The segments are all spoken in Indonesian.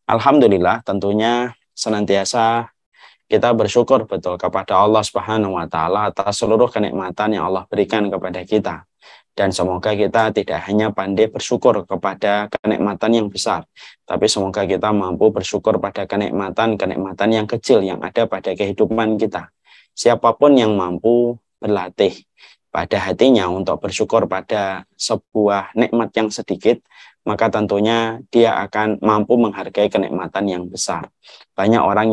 Alhamdulillah, tentunya senantiasa kita bersyukur betul kepada Allah Subhanahu wa taala atas seluruh kenikmatan yang Allah berikan kepada kita. Dan semoga kita tidak hanya pandai bersyukur kepada kenikmatan yang besar, tapi semoga kita mampu bersyukur pada kenikmatan-kenikmatan yang kecil yang ada pada kehidupan kita. Siapapun yang mampu berlatih pada hatinya untuk bersyukur pada sebuah nikmat yang sedikit, maka tentunya dia akan mampu menghargai kenikmatan yang besar. Banyak orang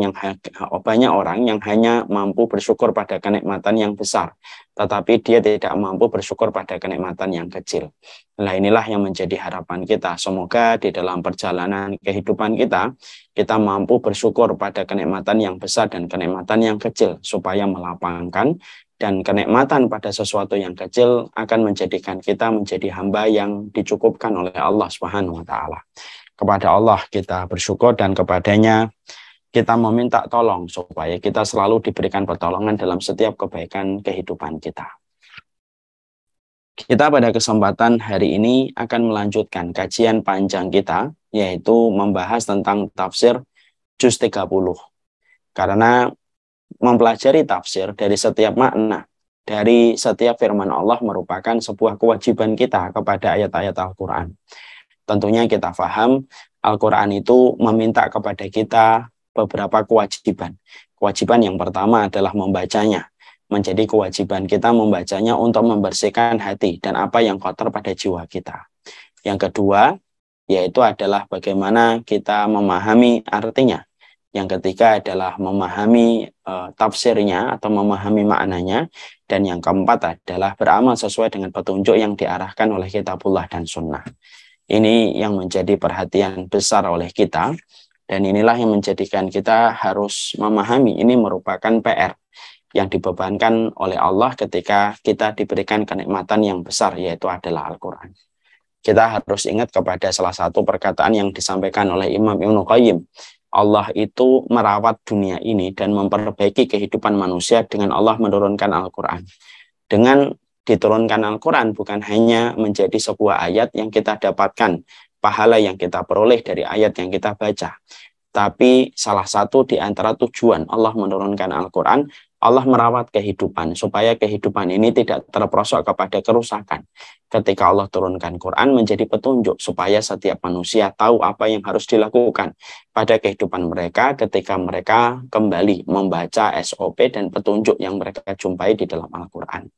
yang hanya mampu bersyukur pada kenikmatan yang besar, tetapi dia tidak mampu bersyukur pada kenikmatan yang kecil. Nah, inilah yang menjadi harapan kita. Semoga di dalam perjalanan kehidupan kita, kita mampu bersyukur pada kenikmatan yang besar dan kenikmatan yang kecil, supaya melapangkan dan kenikmatan pada sesuatu yang kecil akan menjadikan kita menjadi hamba yang dicukupkan oleh Allah Subhanahu wa taala. Kepada Allah kita bersyukur dan kepadanya kita meminta tolong supaya kita selalu diberikan pertolongan dalam setiap kebaikan kehidupan kita. Kita pada kesempatan hari ini akan melanjutkan kajian panjang kita, yaitu membahas tentang tafsir juz 30. Karena mempelajari tafsir dari setiap makna, dari setiap firman Allah merupakan sebuah kewajiban kita kepada ayat-ayat Al-Quran. Tentunya kita paham Al-Quran itu meminta kepada kita beberapa kewajiban. Kewajiban yang pertama adalah membacanya. Menjadi kewajiban kita membacanya untuk membersihkan hati dan apa yang kotor pada jiwa kita. Yang kedua, yaitu adalah bagaimana kita memahami artinya. Yang ketiga adalah memahami tafsirnya atau memahami maknanya. Dan yang keempat adalah beramal sesuai dengan petunjuk yang diarahkan oleh kitabullah dan sunnah. Ini yang menjadi perhatian besar oleh kita. Dan inilah yang menjadikan kita harus memahami. Ini merupakan PR yang dibebankan oleh Allah ketika kita diberikan kenikmatan yang besar, yaitu adalah Al-Quran. Kita harus ingat kepada salah satu perkataan yang disampaikan oleh Imam Ibnu Qayyim. Allah itu merawat dunia ini dan memperbaiki kehidupan manusia dengan Allah menurunkan Al-Quran. Dengan diturunkan Al-Quran bukan hanya menjadi sebuah ayat yang kita dapatkan, pahala yang kita peroleh dari ayat yang kita baca. Tapi salah satu di antara tujuan Allah menurunkan Al-Quran, Allah merawat kehidupan, supaya kehidupan ini tidak terperosok kepada kerusakan. Ketika Allah turunkan Quran menjadi petunjuk, supaya setiap manusia tahu apa yang harus dilakukan pada kehidupan mereka ketika mereka kembali membaca SOP dan petunjuk yang mereka jumpai di dalam Al-Quran.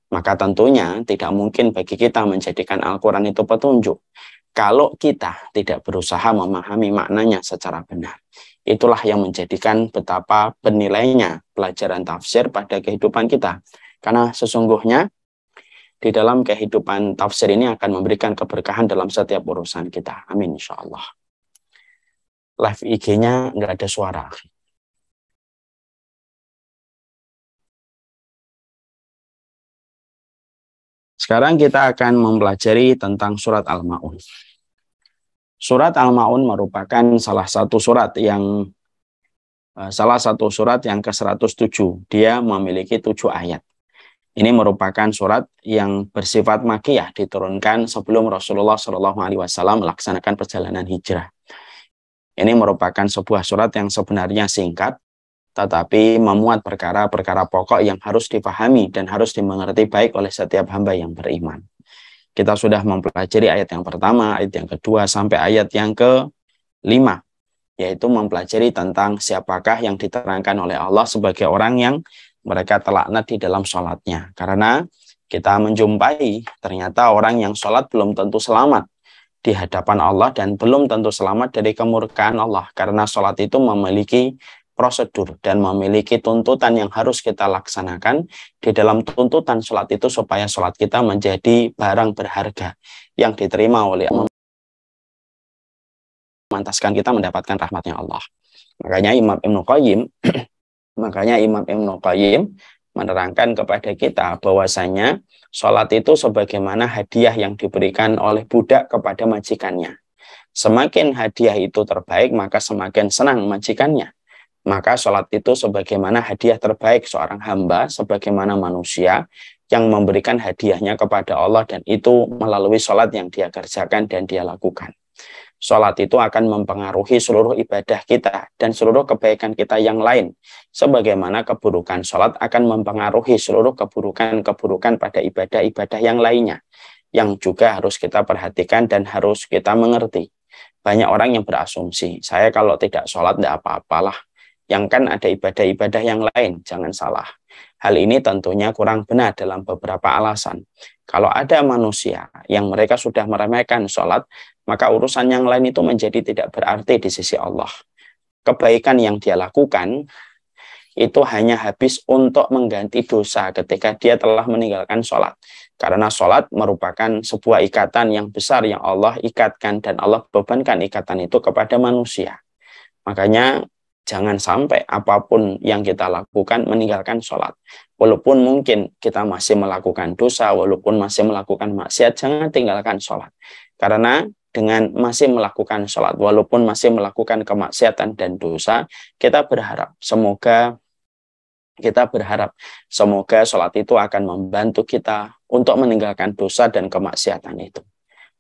Maka tentunya tidak mungkin bagi kita menjadikan Al-Quran itu petunjuk kalau kita tidak berusaha memahami maknanya secara benar. Itulah yang menjadikan betapa bernilainya pelajaran tafsir pada kehidupan kita. Karena sesungguhnya di dalam kehidupan tafsir ini akan memberikan keberkahan dalam setiap urusan kita. Amin insyaallah. Live IG-nya nggak ada suara. Sekarang kita akan mempelajari tentang surat Al-Ma'un. Surat Al-Ma'un merupakan salah satu surat yang ke-107. Dia memiliki 7 ayat. Ini merupakan surat yang bersifat makkiyah, diturunkan sebelum Rasulullah SAW melaksanakan perjalanan hijrah. Ini merupakan sebuah surat yang sebenarnya singkat, tetapi memuat perkara-perkara pokok yang harus dipahami dan harus dimengerti baik oleh setiap hamba yang beriman. Kita sudah mempelajari ayat yang pertama, ayat yang kedua, sampai ayat yang ke-5, yaitu mempelajari tentang siapakah yang diterangkan oleh Allah sebagai orang yang mereka terlaknat di dalam sholatnya. Karena kita menjumpai ternyata orang yang sholat belum tentu selamat di hadapan Allah dan belum tentu selamat dari kemurkaan Allah. Karena sholat itu memiliki prosedur dan memiliki tuntutan yang harus kita laksanakan. Di dalam tuntutan sholat itu supaya sholat kita menjadi barang berharga yang diterima oleh Allah, memantaskan kita mendapatkan rahmatnya Allah. Makanya Imam Ibnu Qayyim menerangkan kepada kita bahwasanya sholat itu sebagaimana hadiah yang diberikan oleh budak kepada majikannya. Semakin hadiah itu terbaik, maka semakin senang majikannya. Maka sholat itu sebagaimana hadiah terbaik seorang hamba, sebagaimana manusia yang memberikan hadiahnya kepada Allah, dan itu melalui sholat yang dia kerjakan dan dia lakukan. sholat itu akan mempengaruhi seluruh ibadah kita dan seluruh kebaikan kita yang lain. Sebagaimana keburukan sholat akan mempengaruhi seluruh keburukan-keburukan pada ibadah-ibadah yang lainnya. Yang juga harus kita perhatikan dan harus kita mengerti. Banyak orang yang berasumsi, saya kalau tidak sholat tidak apa-apalah. Yang kan ada ibadah-ibadah yang lain, jangan salah. Hal ini tentunya kurang benar dalam beberapa alasan. Kalau ada manusia yang mereka sudah meremehkan sholat, maka urusan yang lain itu menjadi tidak berarti di sisi Allah. Kebaikan yang dia lakukan itu hanya habis untuk mengganti dosa ketika dia telah meninggalkan sholat. Karena sholat merupakan sebuah ikatan yang besar yang Allah ikatkan dan Allah bebankan ikatan itu kepada manusia. Makanya jangan sampai apapun yang kita lakukan meninggalkan sholat. Walaupun mungkin kita masih melakukan dosa, walaupun masih melakukan maksiat, jangan tinggalkan sholat. Karena dengan masih melakukan sholat, walaupun masih melakukan kemaksiatan dan dosa, kita berharap semoga sholat itu akan membantu kita untuk meninggalkan dosa dan kemaksiatan itu.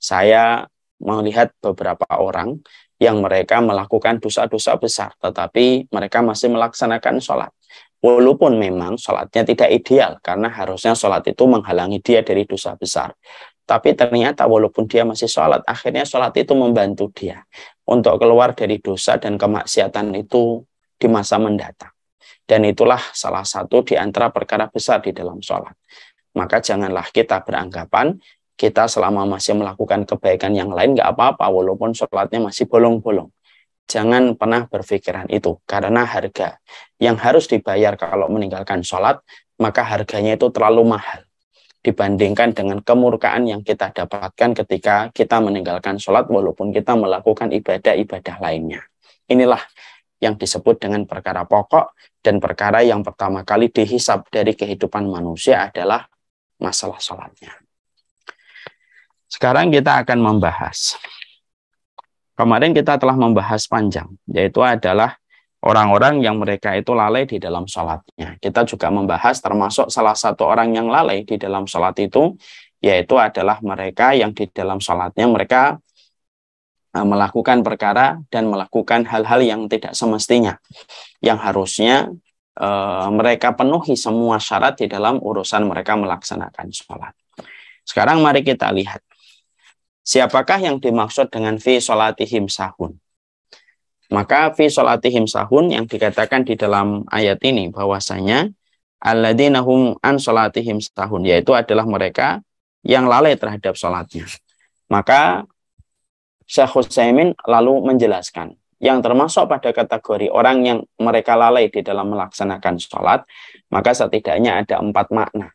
Saya melihat beberapa orang yang mereka melakukan dosa-dosa besar, tetapi mereka masih melaksanakan sholat. Walaupun memang sholatnya tidak ideal, karena harusnya sholat itu menghalangi dia dari dosa besar. Tapi ternyata walaupun dia masih sholat, akhirnya sholat itu membantu dia untuk keluar dari dosa dan kemaksiatan itu di masa mendatang. Dan itulah salah satu di antara perkara besar di dalam sholat. Maka janganlah kita beranggapan kita selama masih melakukan kebaikan yang lain nggak apa-apa walaupun sholatnya masih bolong-bolong. Jangan pernah berpikiran itu, karena harga yang harus dibayar kalau meninggalkan sholat, maka harganya itu terlalu mahal dibandingkan dengan kemurkaan yang kita dapatkan ketika kita meninggalkan sholat walaupun kita melakukan ibadah-ibadah lainnya. Inilah yang disebut dengan perkara pokok, dan perkara yang pertama kali dihisab dari kehidupan manusia adalah masalah sholatnya. Sekarang kita akan membahas. Kemarin kita telah membahas panjang, yaitu adalah orang-orang yang mereka itu lalai di dalam sholatnya. Kita juga membahas termasuk salah satu orang yang lalai di dalam sholat itu, yaitu adalah mereka yang di dalam sholatnya mereka melakukan perkara dan melakukan hal-hal yang tidak semestinya, yang harusnya mereka penuhi semua syarat di dalam urusan mereka melaksanakan sholat. Sekarang mari kita lihat. Siapakah yang dimaksud dengan fi sholatihim sahun? Maka fi sholatihim sahun yang dikatakan di dalam ayat ini bahwasanya alladzina hum an sholatihim sahun, yaitu adalah mereka yang lalai terhadap sholatnya. Maka Syekh Utsaimin lalu menjelaskan yang termasuk pada kategori orang yang mereka lalai di dalam melaksanakan sholat, maka setidaknya ada 4 makna.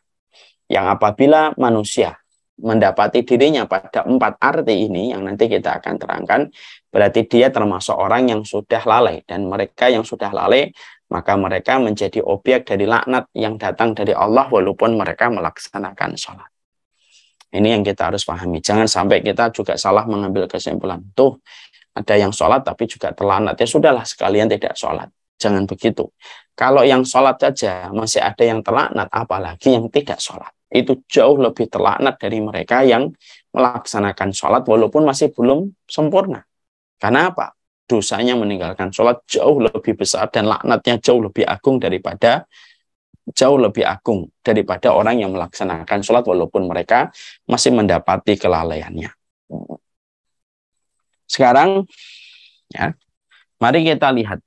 Yang apabila manusia mendapati dirinya pada 4 arti ini yang nanti kita akan terangkan, berarti dia termasuk orang yang sudah lalai, dan mereka yang sudah lalai maka mereka menjadi objek dari laknat yang datang dari Allah walaupun mereka melaksanakan sholat. Ini yang kita harus pahami. Jangan sampai kita juga salah mengambil kesimpulan. Tuh ada yang sholat tapi juga terlaknat, ya sudahlah sekalian tidak sholat. Jangan begitu. Kalau yang sholat saja masih ada yang terlaknat, apalagi yang tidak sholat. Itu jauh lebih terlaknat dari mereka yang melaksanakan sholat walaupun masih belum sempurna. Karena apa? Dosanya meninggalkan sholat jauh lebih besar dan laknatnya jauh lebih agung daripada orang yang melaksanakan sholat walaupun mereka masih mendapati kelalaiannya. Sekarang, ya, mari kita lihat.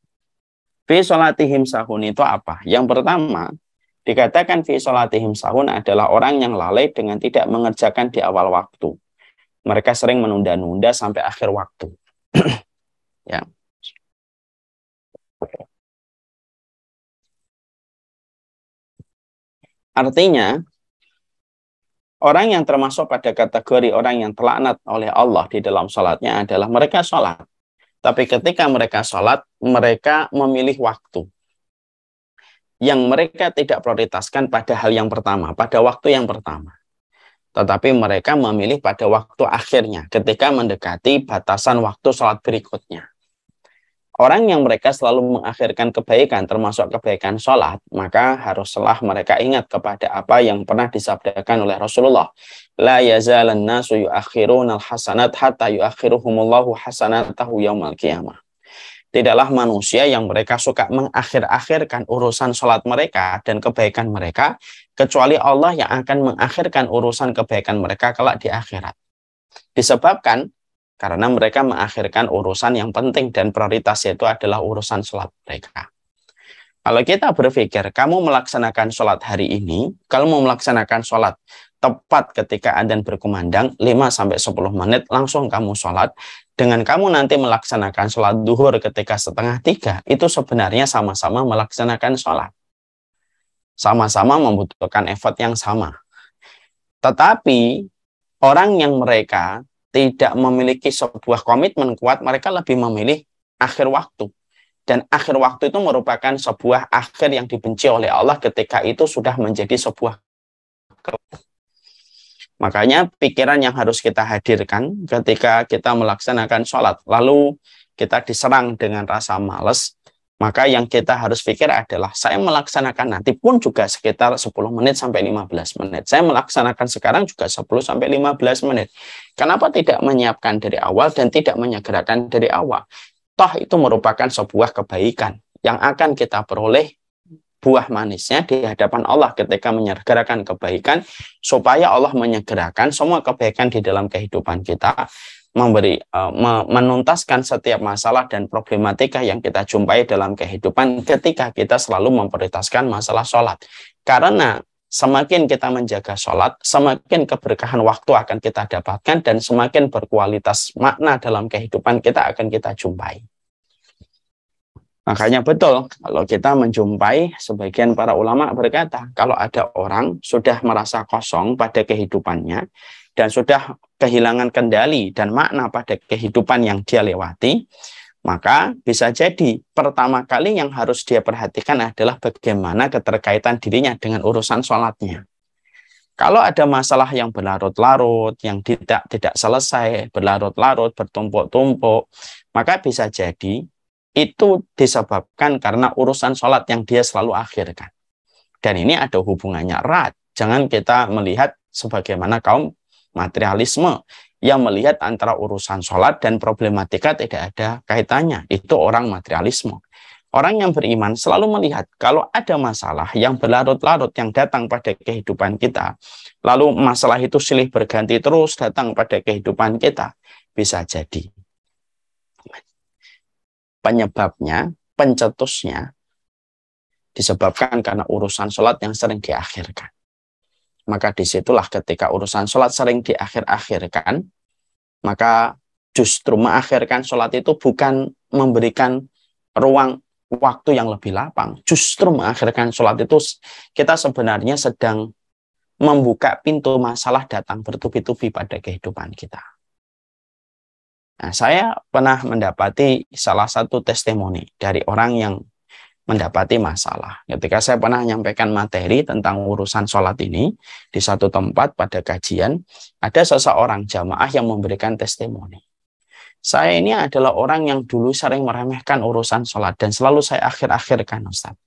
Fi sholatihim sahun itu apa? Yang pertama, dikatakan fi sholatihim sahun adalah orang yang lalai dengan tidak mengerjakan di awal waktu. Mereka sering menunda-nunda sampai akhir waktu. Ya. Artinya, orang yang termasuk pada kategori orang yang terlaknat oleh Allah di dalam sholatnya adalah mereka sholat. Tapi ketika mereka sholat, mereka memilih waktu yang mereka tidak prioritaskan pada hal yang pertama, pada waktu yang pertama. Tetapi mereka memilih pada waktu akhirnya, ketika mendekati batasan waktu sholat berikutnya. Orang yang mereka selalu mengakhirkan kebaikan, termasuk kebaikan sholat, maka haruslah mereka ingat kepada apa yang pernah disabdakan oleh Rasulullah. La yazalan nasu yuakhirunal hasanat hatta yuakhiruhumullahu hasanatahu yaumal qiyamah. Tidaklah manusia yang mereka suka mengakhir-akhirkan urusan sholat mereka dan kebaikan mereka, kecuali Allah yang akan mengakhirkan urusan kebaikan mereka kelak di akhirat. Disebabkan karena mereka mengakhirkan urusan yang penting dan prioritas itu adalah urusan sholat mereka. Kalau kita berpikir, kamu melaksanakan sholat hari ini, kalau mau melaksanakan sholat tepat ketika adzan berkumandang, 5-10 menit langsung kamu sholat, dengan kamu nanti melaksanakan sholat duhur ketika 2:30, itu sebenarnya sama-sama melaksanakan sholat. Sama-sama membutuhkan effort yang sama. Tetapi, orang yang mereka tidak memiliki sebuah komitmen kuat, mereka lebih memilih akhir waktu. Dan akhir waktu itu merupakan sebuah akhir yang dibenci oleh Allah ketika itu sudah menjadi sebuah. Makanya pikiran yang harus kita hadirkan ketika kita melaksanakan sholat, lalu kita diserang dengan rasa malas, maka yang kita harus pikir adalah saya melaksanakan nanti pun juga sekitar 10 menit sampai 15 menit. Saya melaksanakan sekarang juga 10 sampai 15 menit. Kenapa tidak menyiapkan dari awal dan tidak menyegerakan dari awal? Toh itu merupakan sebuah kebaikan yang akan kita peroleh buah manisnya di hadapan Allah ketika menyegerakan kebaikan, supaya Allah menyegerakan semua kebaikan di dalam kehidupan kita, menuntaskan setiap masalah dan problematika yang kita jumpai dalam kehidupan ketika kita selalu memprioritaskan masalah sholat. Karena semakin kita menjaga sholat, semakin keberkahan waktu akan kita dapatkan dan semakin berkualitas makna dalam kehidupan kita akan kita jumpai. Makanya betul kalau kita menjumpai sebagian para ulama berkata, kalau ada orang sudah merasa kosong pada kehidupannya dan sudah kehilangan kendali dan makna pada kehidupan yang dia lewati, maka bisa jadi pertama kali yang harus dia perhatikan adalah bagaimana keterkaitan dirinya dengan urusan sholatnya. Kalau ada masalah yang berlarut-larut, yang tidak selesai, berlarut-larut, bertumpuk-tumpuk, maka bisa jadi itu disebabkan karena urusan sholat yang dia selalu akhirkan. Dan ini ada hubungannya erat. Jangan kita melihat sebagaimana kaum materialisme yang melihat antara urusan sholat dan problematika tidak ada kaitannya. Itu orang materialisme. Orang yang beriman selalu melihat kalau ada masalah yang berlarut-larut yang datang pada kehidupan kita, lalu masalah itu silih berganti terus datang pada kehidupan kita, bisa jadi penyebabnya, pencetusnya disebabkan karena urusan sholat yang sering diakhirkan. Maka disitulah ketika urusan sholat sering diakhir-akhirkan, maka justru mengakhirkan sholat itu bukan memberikan ruang waktu yang lebih lapang. Justru mengakhirkan sholat itu kita sebenarnya sedang membuka pintu masalah datang bertubi-tubi pada kehidupan kita. Nah, saya pernah mendapati salah satu testimoni dari orang yang mendapati masalah. Ketika saya pernah menyampaikan materi tentang urusan sholat ini di satu tempat pada kajian, ada seseorang jamaah yang memberikan testimoni. Saya ini adalah orang yang dulu sering meremehkan urusan sholat dan selalu saya akhir-akhirkan, Ustaz.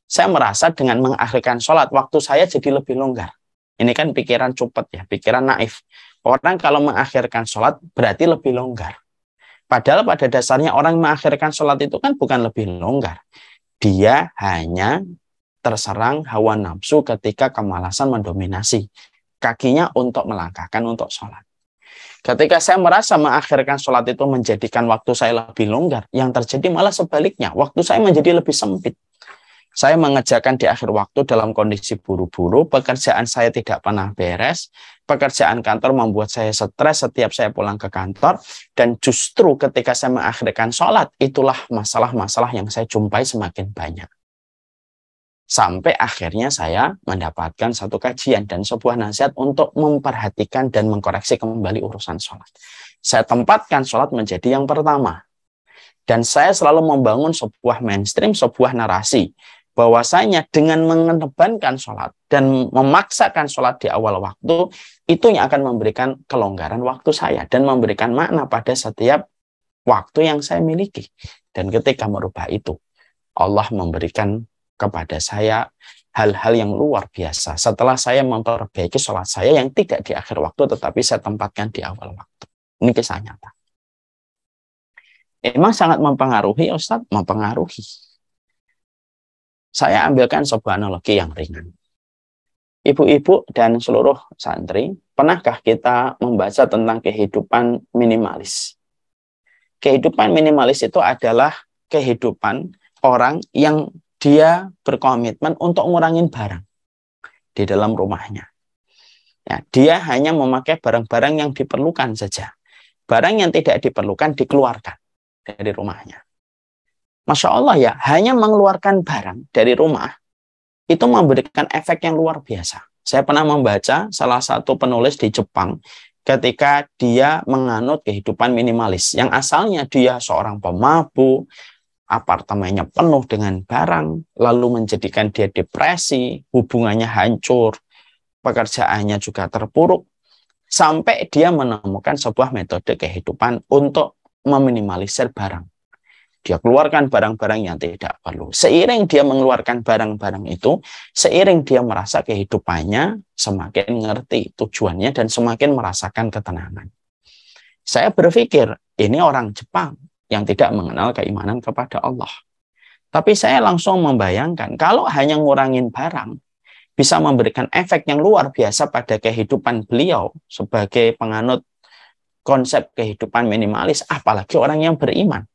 Saya merasa dengan mengakhirkan sholat, waktu saya jadi lebih longgar. Ini kan pikiran cupet ya, pikiran naif. Orang kalau mengakhirkan sholat berarti lebih longgar. Padahal pada dasarnya orang mengakhirkan sholat itu kan bukan lebih longgar. Dia hanya terserang hawa nafsu ketika kemalasan mendominasi kakinya untuk melangkahkan untuk sholat. Ketika saya merasa mengakhirkan sholat itu menjadikan waktu saya lebih longgar, yang terjadi malah sebaliknya, waktu saya menjadi lebih sempit. Saya mengerjakan di akhir waktu dalam kondisi buru-buru, pekerjaan saya tidak pernah beres, pekerjaan kantor membuat saya stres setiap saya pulang ke kantor, dan justru ketika saya mengakhirkan sholat, itulah masalah-masalah yang saya jumpai semakin banyak. Sampai akhirnya saya mendapatkan satu kajian dan sebuah nasihat untuk memperhatikan dan mengkoreksi kembali urusan sholat. Saya tempatkan sholat menjadi yang pertama. Dan saya selalu membangun sebuah mainstream, sebuah narasi, bahwasanya dengan mengedepankan sholat dan memaksakan sholat di awal waktu, itu yang akan memberikan kelonggaran waktu saya dan memberikan makna pada setiap waktu yang saya miliki. Dan ketika merubah itu, Allah memberikan kepada saya hal-hal yang luar biasa. Setelah saya memperbaiki sholat saya yang tidak di akhir waktu, tetapi saya tempatkan di awal waktu. Ini kisah nyata. Emang sangat mempengaruhi, Ustadz? Mempengaruhi. Saya ambilkan sebuah analogi yang ringan. Ibu-ibu dan seluruh santri, pernahkah kita membaca tentang kehidupan minimalis? Kehidupan minimalis itu adalah kehidupan orang yang dia berkomitmen untuk ngurangin barang di dalam rumahnya. Ya, dia hanya memakai barang-barang yang diperlukan saja. Barang yang tidak diperlukan dikeluarkan dari rumahnya. Masya Allah ya, hanya mengeluarkan barang dari rumah itu memberikan efek yang luar biasa. Saya pernah membaca salah satu penulis di Jepang ketika dia menganut kehidupan minimalis. Yang asalnya dia seorang pemabuk, apartemennya penuh dengan barang, lalu menjadikan dia depresi, hubungannya hancur, pekerjaannya juga terpuruk, sampai dia menemukan sebuah metode kehidupan untuk meminimalisir barang. Dia keluarkan barang-barang yang tidak perlu. Seiring dia mengeluarkan barang-barang itu, seiring dia merasa kehidupannya semakin ngerti tujuannya dan semakin merasakan ketenangan. Saya berpikir, ini orang Jepang yang tidak mengenal keimanan kepada Allah. Tapi saya langsung membayangkan, kalau hanya ngurangin barang, bisa memberikan efek yang luar biasa pada kehidupan beliau sebagai penganut konsep kehidupan minimalis, apalagi orang yang beriman.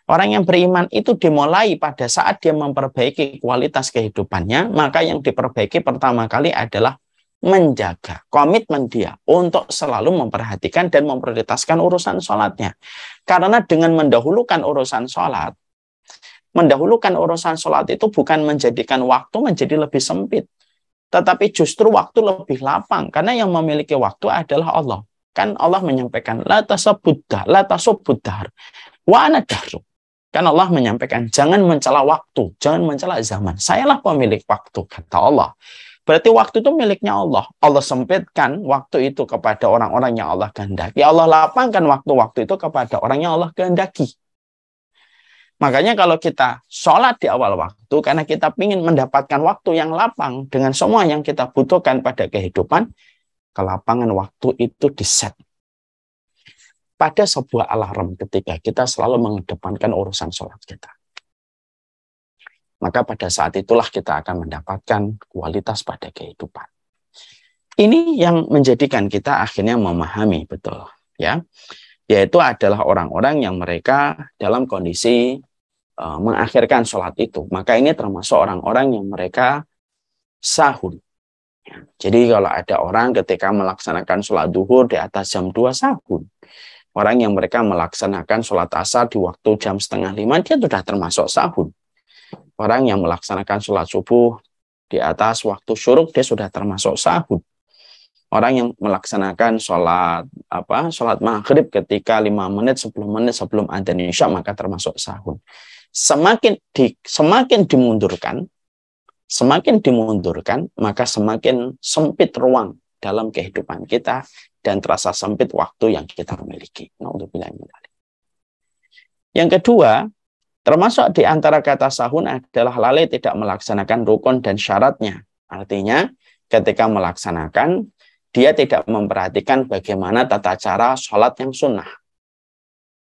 Orang yang beriman itu dimulai pada saat dia memperbaiki kualitas kehidupannya, maka yang diperbaiki pertama kali adalah menjaga komitmen dia untuk selalu memperhatikan dan memprioritaskan urusan sholatnya. Karena dengan mendahulukan urusan sholat itu bukan menjadikan waktu menjadi lebih sempit, tetapi justru waktu lebih lapang, karena yang memiliki waktu adalah Allah. Kan Allah menyampaikan, la tasubbuddar, wa ana dahru. Kan Allah menyampaikan, jangan mencela waktu, jangan mencela zaman. Sayalah pemilik waktu, kata Allah. Berarti waktu itu miliknya Allah. Allah sempitkan waktu itu kepada orang-orang yang Allah kehendaki. Allah lapangkan waktu-waktu itu kepada orang yang Allah kehendaki. Makanya kalau kita sholat di awal waktu, karena kita ingin mendapatkan waktu yang lapang dengan semua yang kita butuhkan pada kehidupan, kelapangan waktu itu diset pada sebuah alarm ketika kita selalu mengedepankan urusan sholat kita. Maka pada saat itulah kita akan mendapatkan kualitas pada kehidupan. Ini yang menjadikan kita akhirnya memahami betul, ya, yaitu adalah orang-orang yang mereka dalam kondisi mengakhirkan sholat itu. Maka ini termasuk orang-orang yang mereka sahur. Jadi kalau ada orang ketika melaksanakan sholat duhur di atas jam 2 sahur. Orang yang mereka melaksanakan sholat asar di waktu jam 4:30, dia sudah termasuk sahur. Orang yang melaksanakan sholat subuh di atas waktu syuruk, dia sudah termasuk sahur. Orang yang melaksanakan sholat maghrib ketika 5 menit, 10 menit sebelum adzan isya, maka termasuk sahur. Semakin dimundurkan, maka semakin sempit ruang dalam kehidupan kita dan terasa sempit waktu yang kita miliki. Yang kedua, termasuk di antara kata sahun adalah lalai tidak melaksanakan rukun dan syaratnya. Artinya, ketika melaksanakan, dia tidak memperhatikan bagaimana tata cara sholat yang sunnah.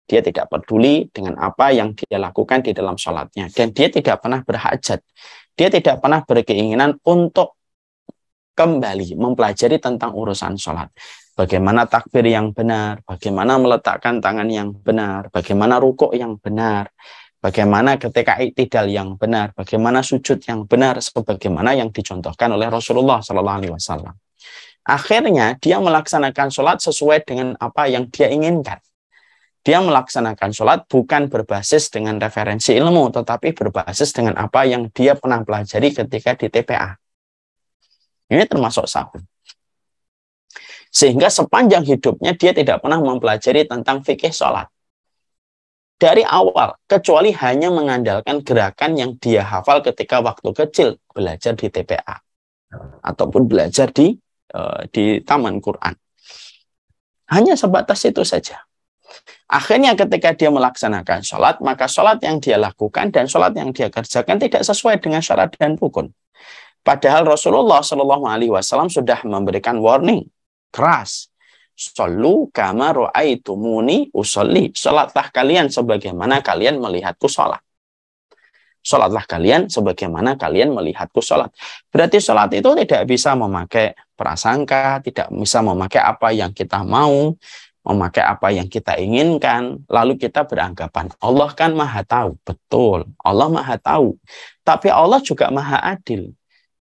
Dia tidak peduli dengan apa yang dia lakukan di dalam sholatnya. Dan dia tidak pernah berhajat. Dia tidak pernah berkeinginan untuk kembali mempelajari tentang urusan sholat. Bagaimana takbir yang benar, bagaimana meletakkan tangan yang benar, bagaimana rukuk yang benar, bagaimana ketika i'tidal yang benar, bagaimana sujud yang benar, sebagaimana yang dicontohkan oleh Rasulullah SAW. Akhirnya dia melaksanakan sholat sesuai dengan apa yang dia inginkan. Dia melaksanakan sholat bukan berbasis dengan referensi ilmu, tetapi berbasis dengan apa yang dia pernah pelajari ketika di TPA. Ini termasuk sahur. Sehingga sepanjang hidupnya dia tidak pernah mempelajari tentang fikih sholat. Dari awal, kecuali hanya mengandalkan gerakan yang dia hafal ketika waktu kecil belajar di TPA. Ataupun belajar di Taman Quran. Hanya sebatas itu saja. Akhirnya ketika dia melaksanakan sholat, maka sholat yang dia lakukan dan sholat yang dia kerjakan tidak sesuai dengan syarat dan rukun. Padahal Rasulullah Shallallahu Alaihi Wasallam sudah memberikan warning keras. Shollu kama ra'aitumuni usolli. Sholatlah kalian sebagaimana kalian melihatku sholat. Sholatlah kalian sebagaimana kalian melihatku sholat. Berarti sholat itu tidak bisa memakai prasangka, tidak bisa memakai apa yang kita mau, memakai apa yang kita inginkan, lalu kita beranggapan Allah kan maha tahu. Betul, Allah maha tahu. Tapi Allah juga maha adil.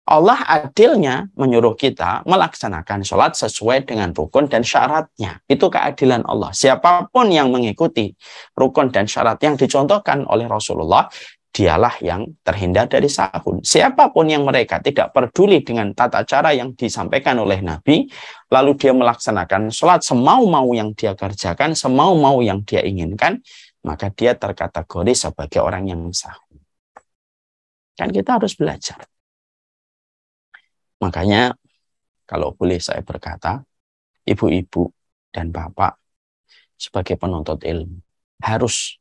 Allah adilnya menyuruh kita melaksanakan sholat sesuai dengan rukun dan syaratnya. Itu keadilan Allah. Siapapun yang mengikuti rukun dan syarat yang dicontohkan oleh Rasulullah, dialah yang terhindar dari sahun. Siapapun yang mereka tidak peduli dengan tata cara yang disampaikan oleh Nabi, lalu dia melaksanakan sholat semau-mau yang dia kerjakan, semau-mau yang dia inginkan, maka dia terkategori sebagai orang yang sahun. Kan kita harus belajar. Makanya, kalau boleh saya berkata, ibu-ibu dan bapak sebagai penuntut ilmu harus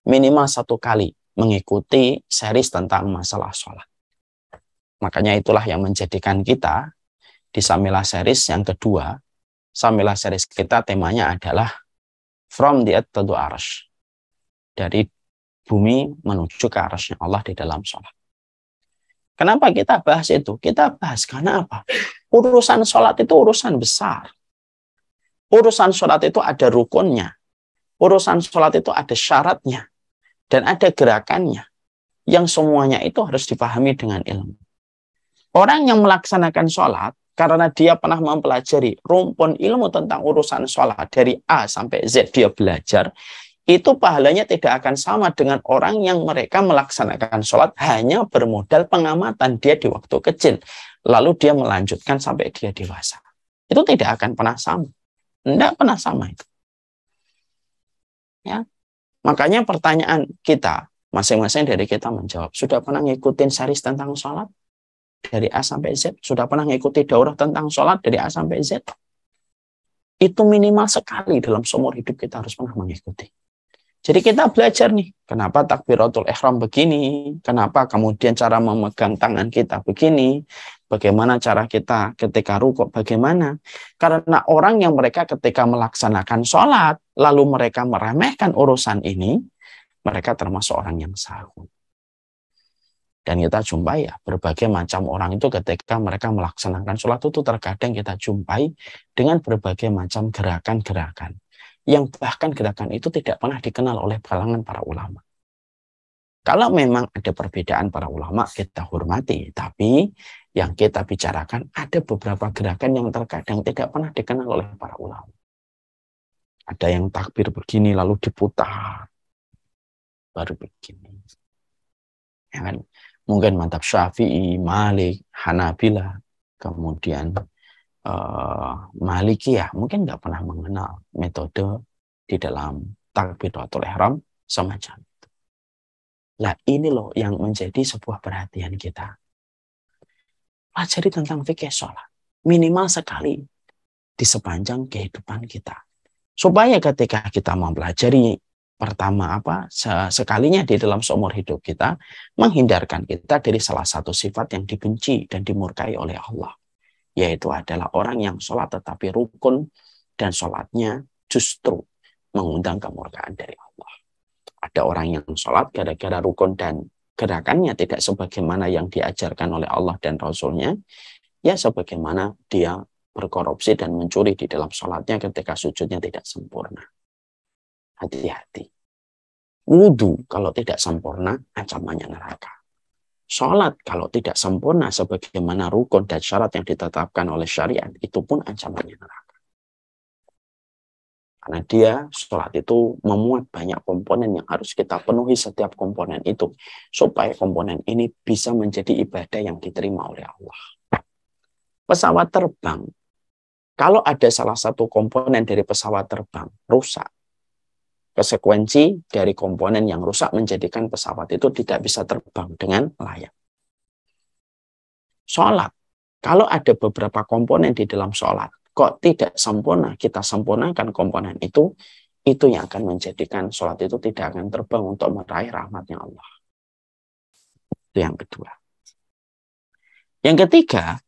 minimal 1 kali mengikuti series tentang masalah sholat. Makanya itulah yang menjadikan kita di Samilah series yang kedua, Samilah series kita temanya adalah From the Earth to the Arsh. Dari bumi menuju ke arasnya Allah di dalam sholat. Kenapa kita bahas itu? Kita bahas karena apa? Urusan sholat itu urusan besar. Urusan sholat itu ada rukunnya. Urusan sholat itu ada syaratnya. Dan ada gerakannya. Yang semuanya itu harus dipahami dengan ilmu. Orang yang melaksanakan sholat, karena dia pernah mempelajari rumpun ilmu tentang urusan sholat, dari A sampai Z dia belajar, itu pahalanya tidak akan sama dengan orang yang mereka melaksanakan sholat hanya bermodal pengamatan dia di waktu kecil. Lalu dia melanjutkan sampai dia dewasa. Itu tidak akan pernah sama. Tidak pernah sama itu. Ya. Makanya pertanyaan kita, masing-masing dari kita menjawab, sudah pernah ngikutin series tentang sholat? Dari A sampai Z? Sudah pernah ngikuti daurah tentang sholat dari A sampai Z? Itu minimal sekali dalam seumur hidup kita harus pernah mengikuti. Jadi kita belajar nih, kenapa takbiratul ihram begini, kenapa kemudian cara memegang tangan kita begini, bagaimana cara kita ketika rukuk bagaimana. Karena orang yang mereka ketika melaksanakan sholat, lalu mereka meremehkan urusan ini, mereka termasuk orang yang sahun. Dan kita jumpai ya, berbagai macam orang itu ketika mereka melaksanakan sholat itu terkadang kita jumpai dengan berbagai macam gerakan-gerakan. Yang bahkan gerakan itu tidak pernah dikenal oleh kalangan para ulama. Kalau memang ada perbedaan para ulama, kita hormati. Tapi yang kita bicarakan ada beberapa gerakan yang terkadang tidak pernah dikenal oleh para ulama. Ada yang takbir begini lalu diputar. Baru begini. Ya kan? Mungkin madzhab Syafi'i, Malik, Hanabilah, kemudian Malikiyah mungkin nggak pernah mengenal metode di dalam takbiratul ihram semacam itu. Nah ini loh yang menjadi sebuah perhatian kita. Pelajari tentang fikih sholat minimal sekali di sepanjang kehidupan kita, supaya ketika kita mempelajari pertama sekalinya di dalam seumur hidup kita, menghindarkan kita dari salah satu sifat yang dibenci dan dimurkai oleh Allah. Yaitu adalah orang yang sholat tetapi rukun dan sholatnya justru mengundang kemurkaan dari Allah. Ada orang yang sholat gara-gara rukun dan gerakannya tidak sebagaimana yang diajarkan oleh Allah dan Rasulnya, ya sebagaimana dia berkorupsi dan mencuri di dalam sholatnya ketika sujudnya tidak sempurna. Hati-hati. Wudhu kalau tidak sempurna, ancamannya neraka. Sholat kalau tidak sempurna sebagaimana rukun dan syarat yang ditetapkan oleh syariat, itu pun ancamannya neraka. Karena dia, sholat itu memuat banyak komponen yang harus kita penuhi setiap komponen itu, supaya komponen ini bisa menjadi ibadah yang diterima oleh Allah. Pesawat terbang, kalau ada salah satu komponen dari pesawat terbang rusak, konsekuensi dari komponen yang rusak menjadikan pesawat itu tidak bisa terbang dengan layak. Sholat, kalau ada beberapa komponen di dalam sholat, kok tidak sempurna, kita sempurnakan komponen itu, itu yang akan menjadikan sholat itu tidak akan terbang untuk meraih rahmatnya Allah. Itu yang kedua. Yang ketiga,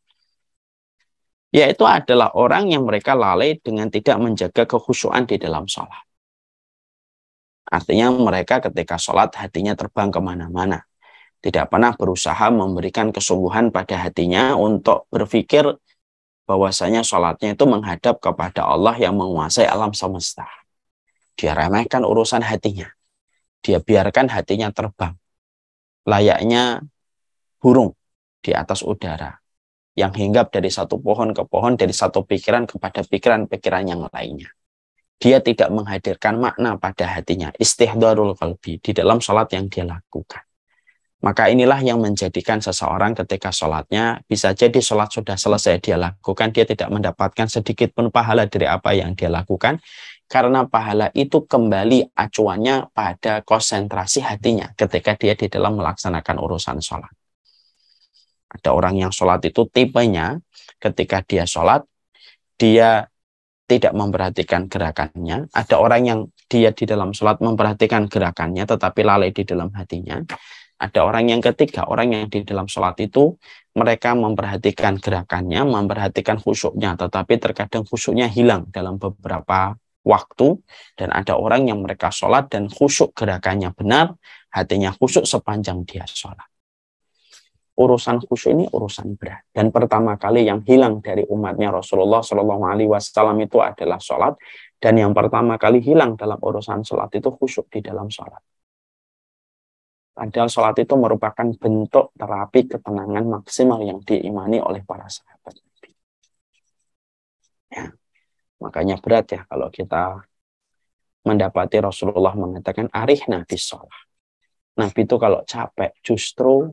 yaitu adalah orang yang mereka lalai dengan tidak menjaga kekhusyuan di dalam sholat. Artinya mereka ketika sholat hatinya terbang kemana-mana. Tidak pernah berusaha memberikan kesungguhan pada hatinya untuk berpikir bahwasanya sholatnya itu menghadap kepada Allah yang menguasai alam semesta. Dia remehkan urusan hatinya. Dia biarkan hatinya terbang. Layaknya burung di atas udara. Yang hinggap dari satu pohon ke pohon, dari satu pikiran kepada pikiran-pikiran yang lainnya. Dia tidak menghadirkan makna pada hatinya. Istihdharul qalbi di dalam sholat yang dia lakukan. Maka inilah yang menjadikan seseorang ketika sholatnya, bisa jadi sholat sudah selesai dia lakukan, dia tidak mendapatkan sedikit pun pahala dari apa yang dia lakukan, karena pahala itu kembali acuannya pada konsentrasi hatinya ketika dia di dalam melaksanakan urusan sholat. Ada orang yang sholat itu tipenya, ketika dia sholat, dia tidak memperhatikan gerakannya. Ada orang yang dia di dalam sholat memperhatikan gerakannya, tetapi lalai di dalam hatinya. Ada orang yang ketiga, orang yang di dalam sholat itu mereka memperhatikan gerakannya, memperhatikan khusyuknya, tetapi terkadang khusyuknya hilang dalam beberapa waktu. Dan ada orang yang mereka sholat dan khusyuk gerakannya benar, hatinya khusyuk sepanjang dia sholat. Urusan khusyuk ini urusan berat. Dan pertama kali yang hilang dari umatnya Rasulullah SAW itu adalah sholat. Dan yang pertama kali hilang dalam urusan sholat itu khusyuk di dalam sholat. Padahal sholat itu merupakan bentuk terapi ketenangan maksimal yang diimani oleh para sahabat Nabi. Ya, makanya berat ya kalau kita mendapati Rasulullah mengatakan arihna bis sholat. Nabi itu kalau capek justru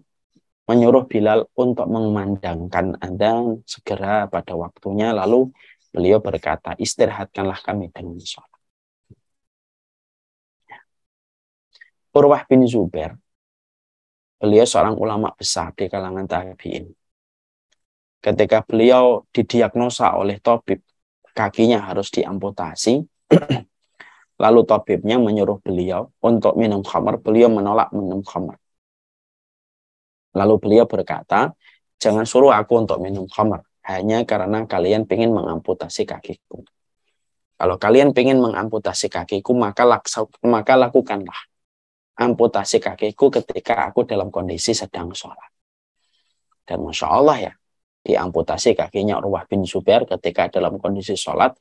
menyuruh Bilal untuk mengumandangkan adzan segera pada waktunya, lalu beliau berkata, istirahatkanlah kami dengan sholat. Ya. Urwah bin Zubair, beliau seorang ulama besar di kalangan tabi'in. Ketika beliau didiagnosa oleh tabib, kakinya harus diamputasi, lalu tabibnya menyuruh beliau untuk minum khamar, beliau menolak minum khamar. Lalu beliau berkata, jangan suruh aku untuk minum khamar, hanya karena kalian ingin mengamputasi kakiku. Kalau kalian ingin mengamputasi kakiku, maka lakukanlah amputasi kakiku ketika aku dalam kondisi sedang sholat. Dan Masya Allah ya, diamputasi kakinya Urwah bin Zubair ketika dalam kondisi sholat,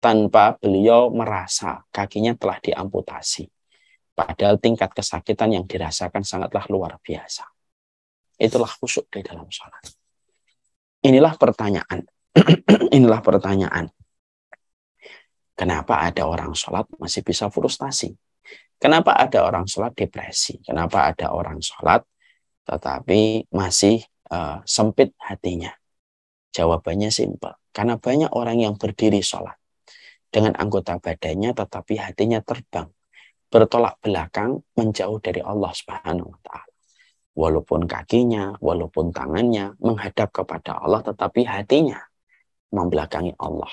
tanpa beliau merasa kakinya telah diamputasi. Padahal tingkat kesakitan yang dirasakan sangatlah luar biasa. Itulah khusyuk di dalam sholat. Inilah pertanyaan. Inilah pertanyaan. Kenapa ada orang sholat masih bisa frustasi? Kenapa ada orang sholat depresi? Kenapa ada orang sholat tetapi masih sempit hatinya? Jawabannya simpel. Karena banyak orang yang berdiri sholat dengan anggota badannya tetapi hatinya terbang, bertolak belakang, menjauh dari Allah Subhanahu wa Ta'ala. Walaupun kakinya, walaupun tangannya menghadap kepada Allah, tetapi hatinya membelakangi Allah.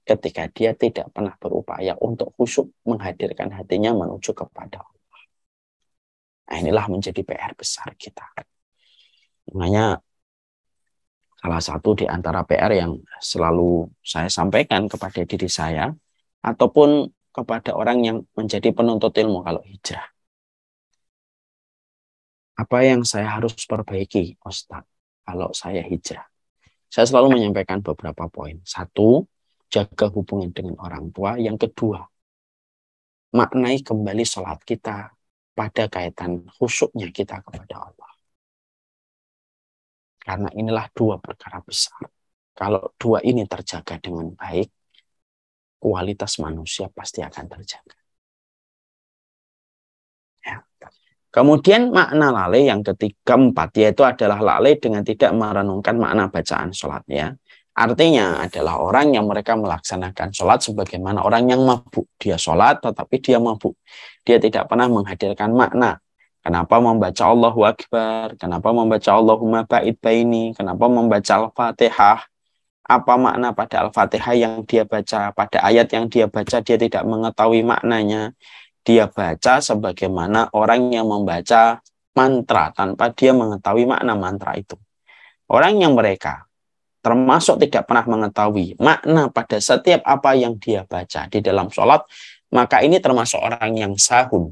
Ketika dia tidak pernah berupaya untuk khusyuk menghadirkan hatinya menuju kepada Allah. Nah, inilah menjadi PR besar kita. Makanya salah satu di antara PR yang selalu saya sampaikan kepada diri saya, ataupun kepada orang yang menjadi penuntut ilmu kalau hijrah. Apa yang saya harus perbaiki, Ustaz, kalau saya hijrah? Saya selalu menyampaikan beberapa poin. Satu, jaga hubungan dengan orang tua. Yang kedua, maknai kembali sholat kita pada kaitan khusyuknya kita kepada Allah. Karena inilah dua perkara besar. Kalau dua ini terjaga dengan baik, kualitas manusia pasti akan terjaga. Ya. Kemudian makna lalai yang keempat, yaitu adalah lalai dengan tidak merenungkan makna bacaan sholatnya. Artinya adalah orang yang mereka melaksanakan sholat sebagaimana orang yang mabuk. Dia sholat tetapi dia mabuk. Dia tidak pernah menghadirkan makna. Kenapa membaca Allahu Akbar? Kenapa membaca Allahumma ba'id baini? Kenapa membaca Al-Fatihah? apa makna pada Al-Fatihah yang dia baca, pada ayat yang dia baca dia tidak mengetahui maknanya. Dia baca sebagaimana orang yang membaca mantra tanpa dia mengetahui makna mantra itu. Orang yang mereka termasuk tidak pernah mengetahui makna pada setiap apa yang dia baca di dalam sholat, maka ini termasuk orang yang sahun.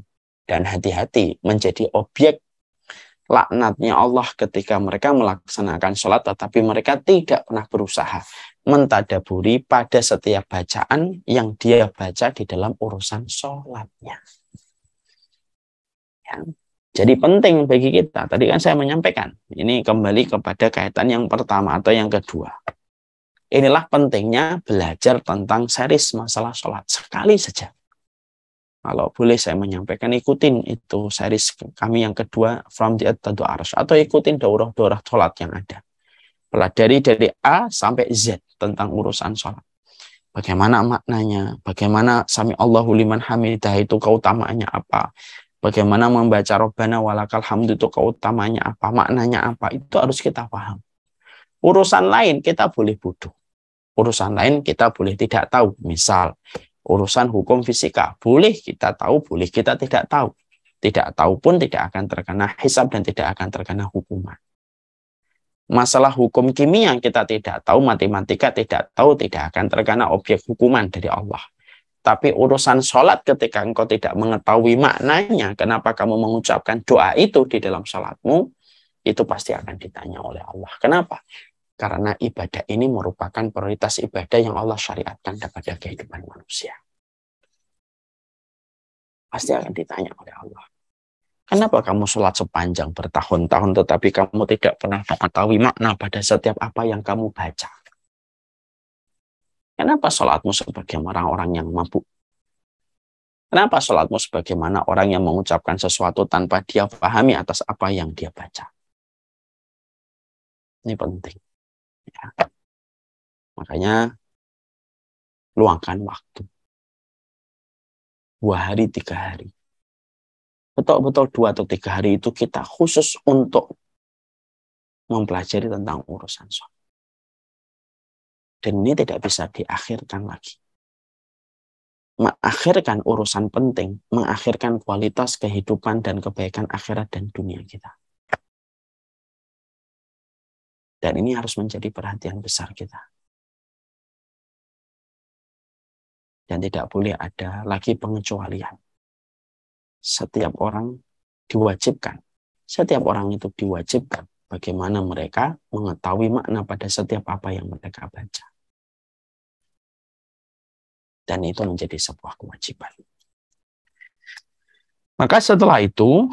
Dan hati-hati menjadi objek laknatnya Allah ketika mereka melaksanakan sholat, tetapi mereka tidak pernah berusaha mentadaburi pada setiap bacaan yang dia baca di dalam urusan sholatnya. Ya. Jadi penting bagi kita, tadi kan saya menyampaikan, ini kembali kepada kaitan yang pertama atau yang kedua. Inilah pentingnya belajar tentang series masalah sholat, sekali saja. Kalau boleh saya menyampaikan, ikutin itu series kami yang kedua, From the Earth to Arsh, atau ikutin daurah-daurah sholat yang ada. Pelajari dari A sampai Z tentang urusan sholat. Bagaimana maknanya, bagaimana Sami Allahu liman hamidah itu keutamaannya apa, bagaimana membaca Rabbana walakal hamdu itu keutamaannya apa, maknanya apa, itu harus kita paham. Urusan lain kita boleh bodoh. Urusan lain kita boleh tidak tahu. Misal, urusan hukum fisika, boleh kita tahu, boleh kita tidak tahu. Tidak tahu pun tidak akan terkena hisab dan tidak akan terkena hukuman. Masalah hukum kimia kita tidak tahu, matematika tidak tahu, tidak akan terkena objek hukuman dari Allah. Tapi urusan sholat ketika engkau tidak mengetahui maknanya, kenapa kamu mengucapkan doa itu di dalam sholatmu, itu pasti akan ditanya oleh Allah. Kenapa? Karena ibadah ini merupakan prioritas ibadah yang Allah syariatkan kepada kehidupan manusia. Pasti akan ditanya oleh Allah. Kenapa kamu sholat sepanjang bertahun-tahun tetapi kamu tidak pernah mengetahui makna pada setiap apa yang kamu baca? Kenapa sholatmu sebagaimana orang yang mabuk? Kenapa sholatmu sebagaimana orang yang mengucapkan sesuatu tanpa dia pahami atas apa yang dia baca? Ini penting. Ya. Makanya luangkan waktu 2 hari 3 hari, betul-betul 2 atau 3 hari itu kita khusus untuk mempelajari tentang urusan sholat. Dan ini tidak bisa diakhirkan lagi. Mengakhirkan urusan penting, mengakhirkan kualitas kehidupan dan kebaikan akhirat dan dunia kita. Dan ini harus menjadi perhatian besar kita. Dan tidak boleh ada lagi pengecualian. Setiap orang diwajibkan. Setiap orang itu diwajibkan bagaimana mereka mengetahui makna pada setiap apa yang mereka baca. Dan itu menjadi sebuah kewajiban. Maka setelah itu,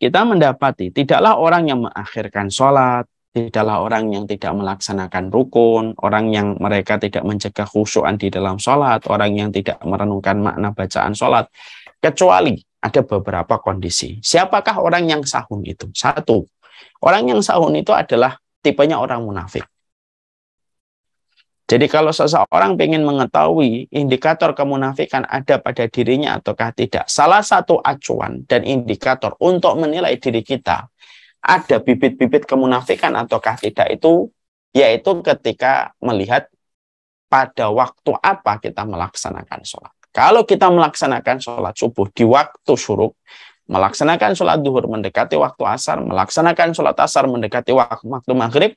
kita mendapati tidaklah orang yang mengakhirkan sholat, tidaklah orang yang tidak melaksanakan rukun, orang yang mereka tidak mencegah khusyuan di dalam sholat, orang yang tidak merenungkan makna bacaan sholat, kecuali ada beberapa kondisi. Siapakah orang yang sahun itu? 1, orang yang sahun itu adalah tipenya orang munafik. Jadi kalau seseorang ingin mengetahui indikator kemunafikan ada pada dirinya ataukah tidak, salah satu acuan dan indikator untuk menilai diri kita ada bibit-bibit kemunafikan ataukah tidak itu, yaitu ketika melihat pada waktu apa kita melaksanakan sholat. Kalau kita melaksanakan sholat subuh di waktu syuruk, melaksanakan sholat duhur mendekati waktu asar, melaksanakan sholat asar mendekati waktu maghrib,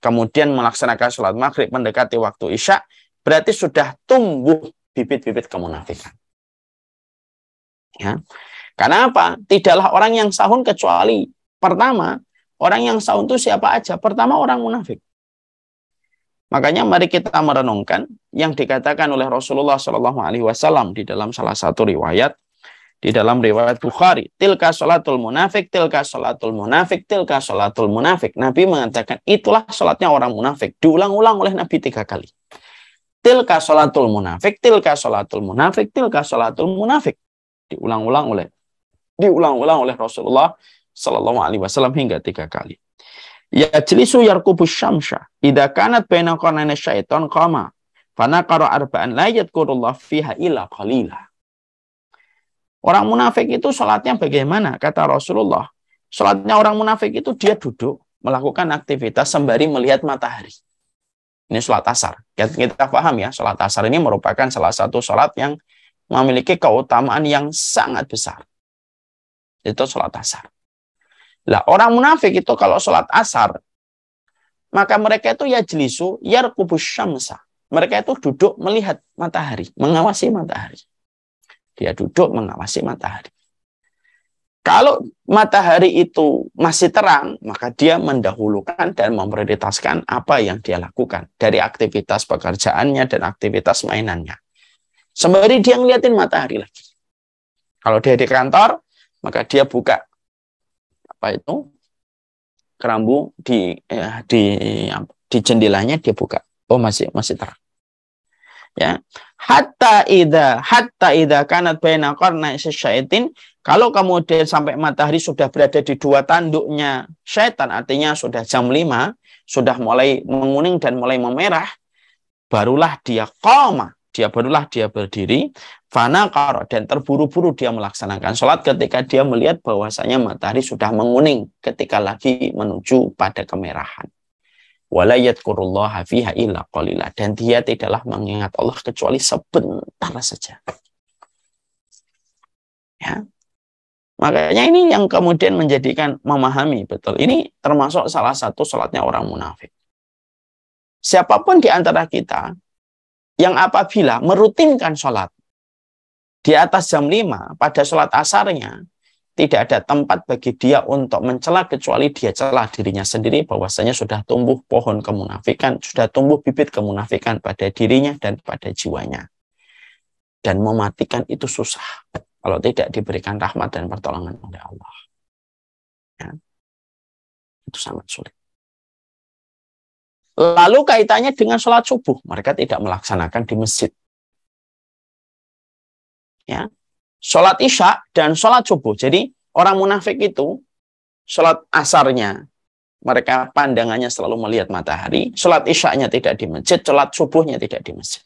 kemudian melaksanakan sholat maghrib mendekati waktu isya, berarti sudah tumbuh bibit-bibit kemunafikan. Ya. Karena apa? Tidaklah orang yang sahun kecuali pertama, orang yang sahun itu siapa aja? Pertama orang munafik. Makanya mari kita merenungkan yang dikatakan oleh Rasulullah SAW di dalam salah satu riwayat, di dalam riwayat Bukhari, tilka sholatul munafik, tilka sholatul munafik, tilka sholatul munafik. Nabi mengatakan itulah sholatnya orang munafik. Diulang-ulang oleh Nabi 3 kali. Tilka sholatul munafik, tilka sholatul munafik, tilka sholatul munafik. Diulang-ulang oleh Rasulullah SAW hingga 3 kali. Ya jelisu yarkubus syamsha idza kanat baina qarnayni syaitan qama fanaqara arba'an la yadhkurullah fiha illa qalila. Orang munafik itu salatnya bagaimana? Kata Rasulullah, salatnya orang munafik itu dia duduk melakukan aktivitas sembari melihat matahari. Ini sholat asar. Kita paham ya, sholat asar ini merupakan salah satu sholat yang memiliki keutamaan yang sangat besar. Itu sholat asar. Lah, orang munafik itu kalau sholat asar, maka mereka itu yajlisu yarqubus syamsa. Mereka itu duduk melihat matahari, mengawasi matahari. Dia duduk mengawasi matahari. Kalau matahari itu masih terang, maka dia mendahulukan dan memprioritaskan apa yang dia lakukan dari aktivitas pekerjaannya dan aktivitas mainannya. Sembari dia ngeliatin matahari lagi. Kalau dia di kantor, maka dia buka kerambu di jendelanya, dia buka. Oh, masih terang. Ya, hatta idza kanat baina qarnai syaitin, kalau kemudian sampai matahari sudah berada di dua tanduknya syaitan, artinya sudah jam 5, sudah mulai menguning dan mulai memerah, barulah dia berdiri, fanaqara, dan terburu-buru dia melaksanakan sholat ketika dia melihat bahwasanya matahari sudah menguning ketika lagi menuju pada kemerahan. Wala yadhkurullaha fiha illa qalila, dan dia tidaklah mengingat Allah kecuali sebentar saja. Ya. Makanya ini yang kemudian menjadikan memahami betul. Ini termasuk salah satu sholatnya orang munafik. Siapapun di antara kita yang apabila merutinkan sholat di atas jam 5 pada sholat asarnya, tidak ada tempat bagi dia untuk mencela kecuali dia celah dirinya sendiri, bahwasanya sudah tumbuh pohon kemunafikan, sudah tumbuh bibit kemunafikan pada dirinya dan pada jiwanya. Dan mematikan itu susah kalau tidak diberikan rahmat dan pertolongan oleh Allah. Ya. Itu sangat sulit. Lalu kaitannya dengan sholat subuh, mereka tidak melaksanakan di masjid. Ya. Sholat isya dan sholat subuh. Jadi orang munafik itu sholat asarnya mereka pandangannya selalu melihat matahari, sholat isyanya tidak di masjid, sholat subuhnya tidak di masjid.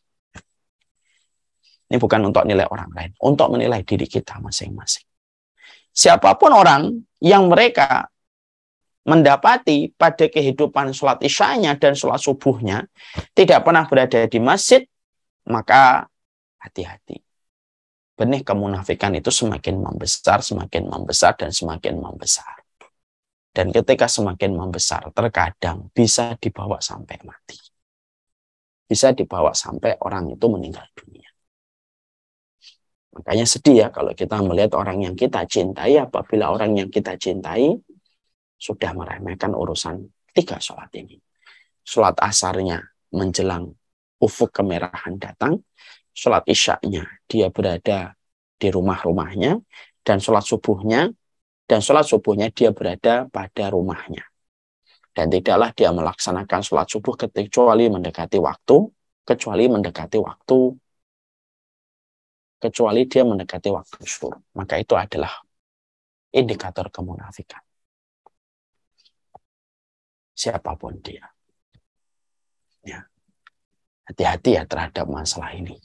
Ini bukan untuk nilai orang lain, untuk menilai diri kita masing-masing. Siapapun orang yang mereka mendapati pada kehidupan sholat isyanya dan sholat subuhnya tidak pernah berada di masjid, maka hati-hati. Benih kemunafikan itu semakin membesar, dan semakin membesar. Dan ketika semakin membesar, terkadang bisa dibawa sampai mati. Bisa dibawa sampai orang itu meninggal dunia. Makanya sedih ya kalau kita melihat orang yang kita cintai, apabila orang yang kita cintai sudah meremehkan urusan 3 sholat ini. Sholat asarnya menjelang ufuk kemerahan datang, sholat isyaknya dia berada di rumahnya, dan sholat subuhnya dia berada pada rumahnya. Dan tidaklah dia melaksanakan sholat subuh kecuali mendekati waktu syuhur. Maka itu adalah indikator kemunafikan. Siapapun dia. Ya. Hati-hati ya terhadap masalah ini.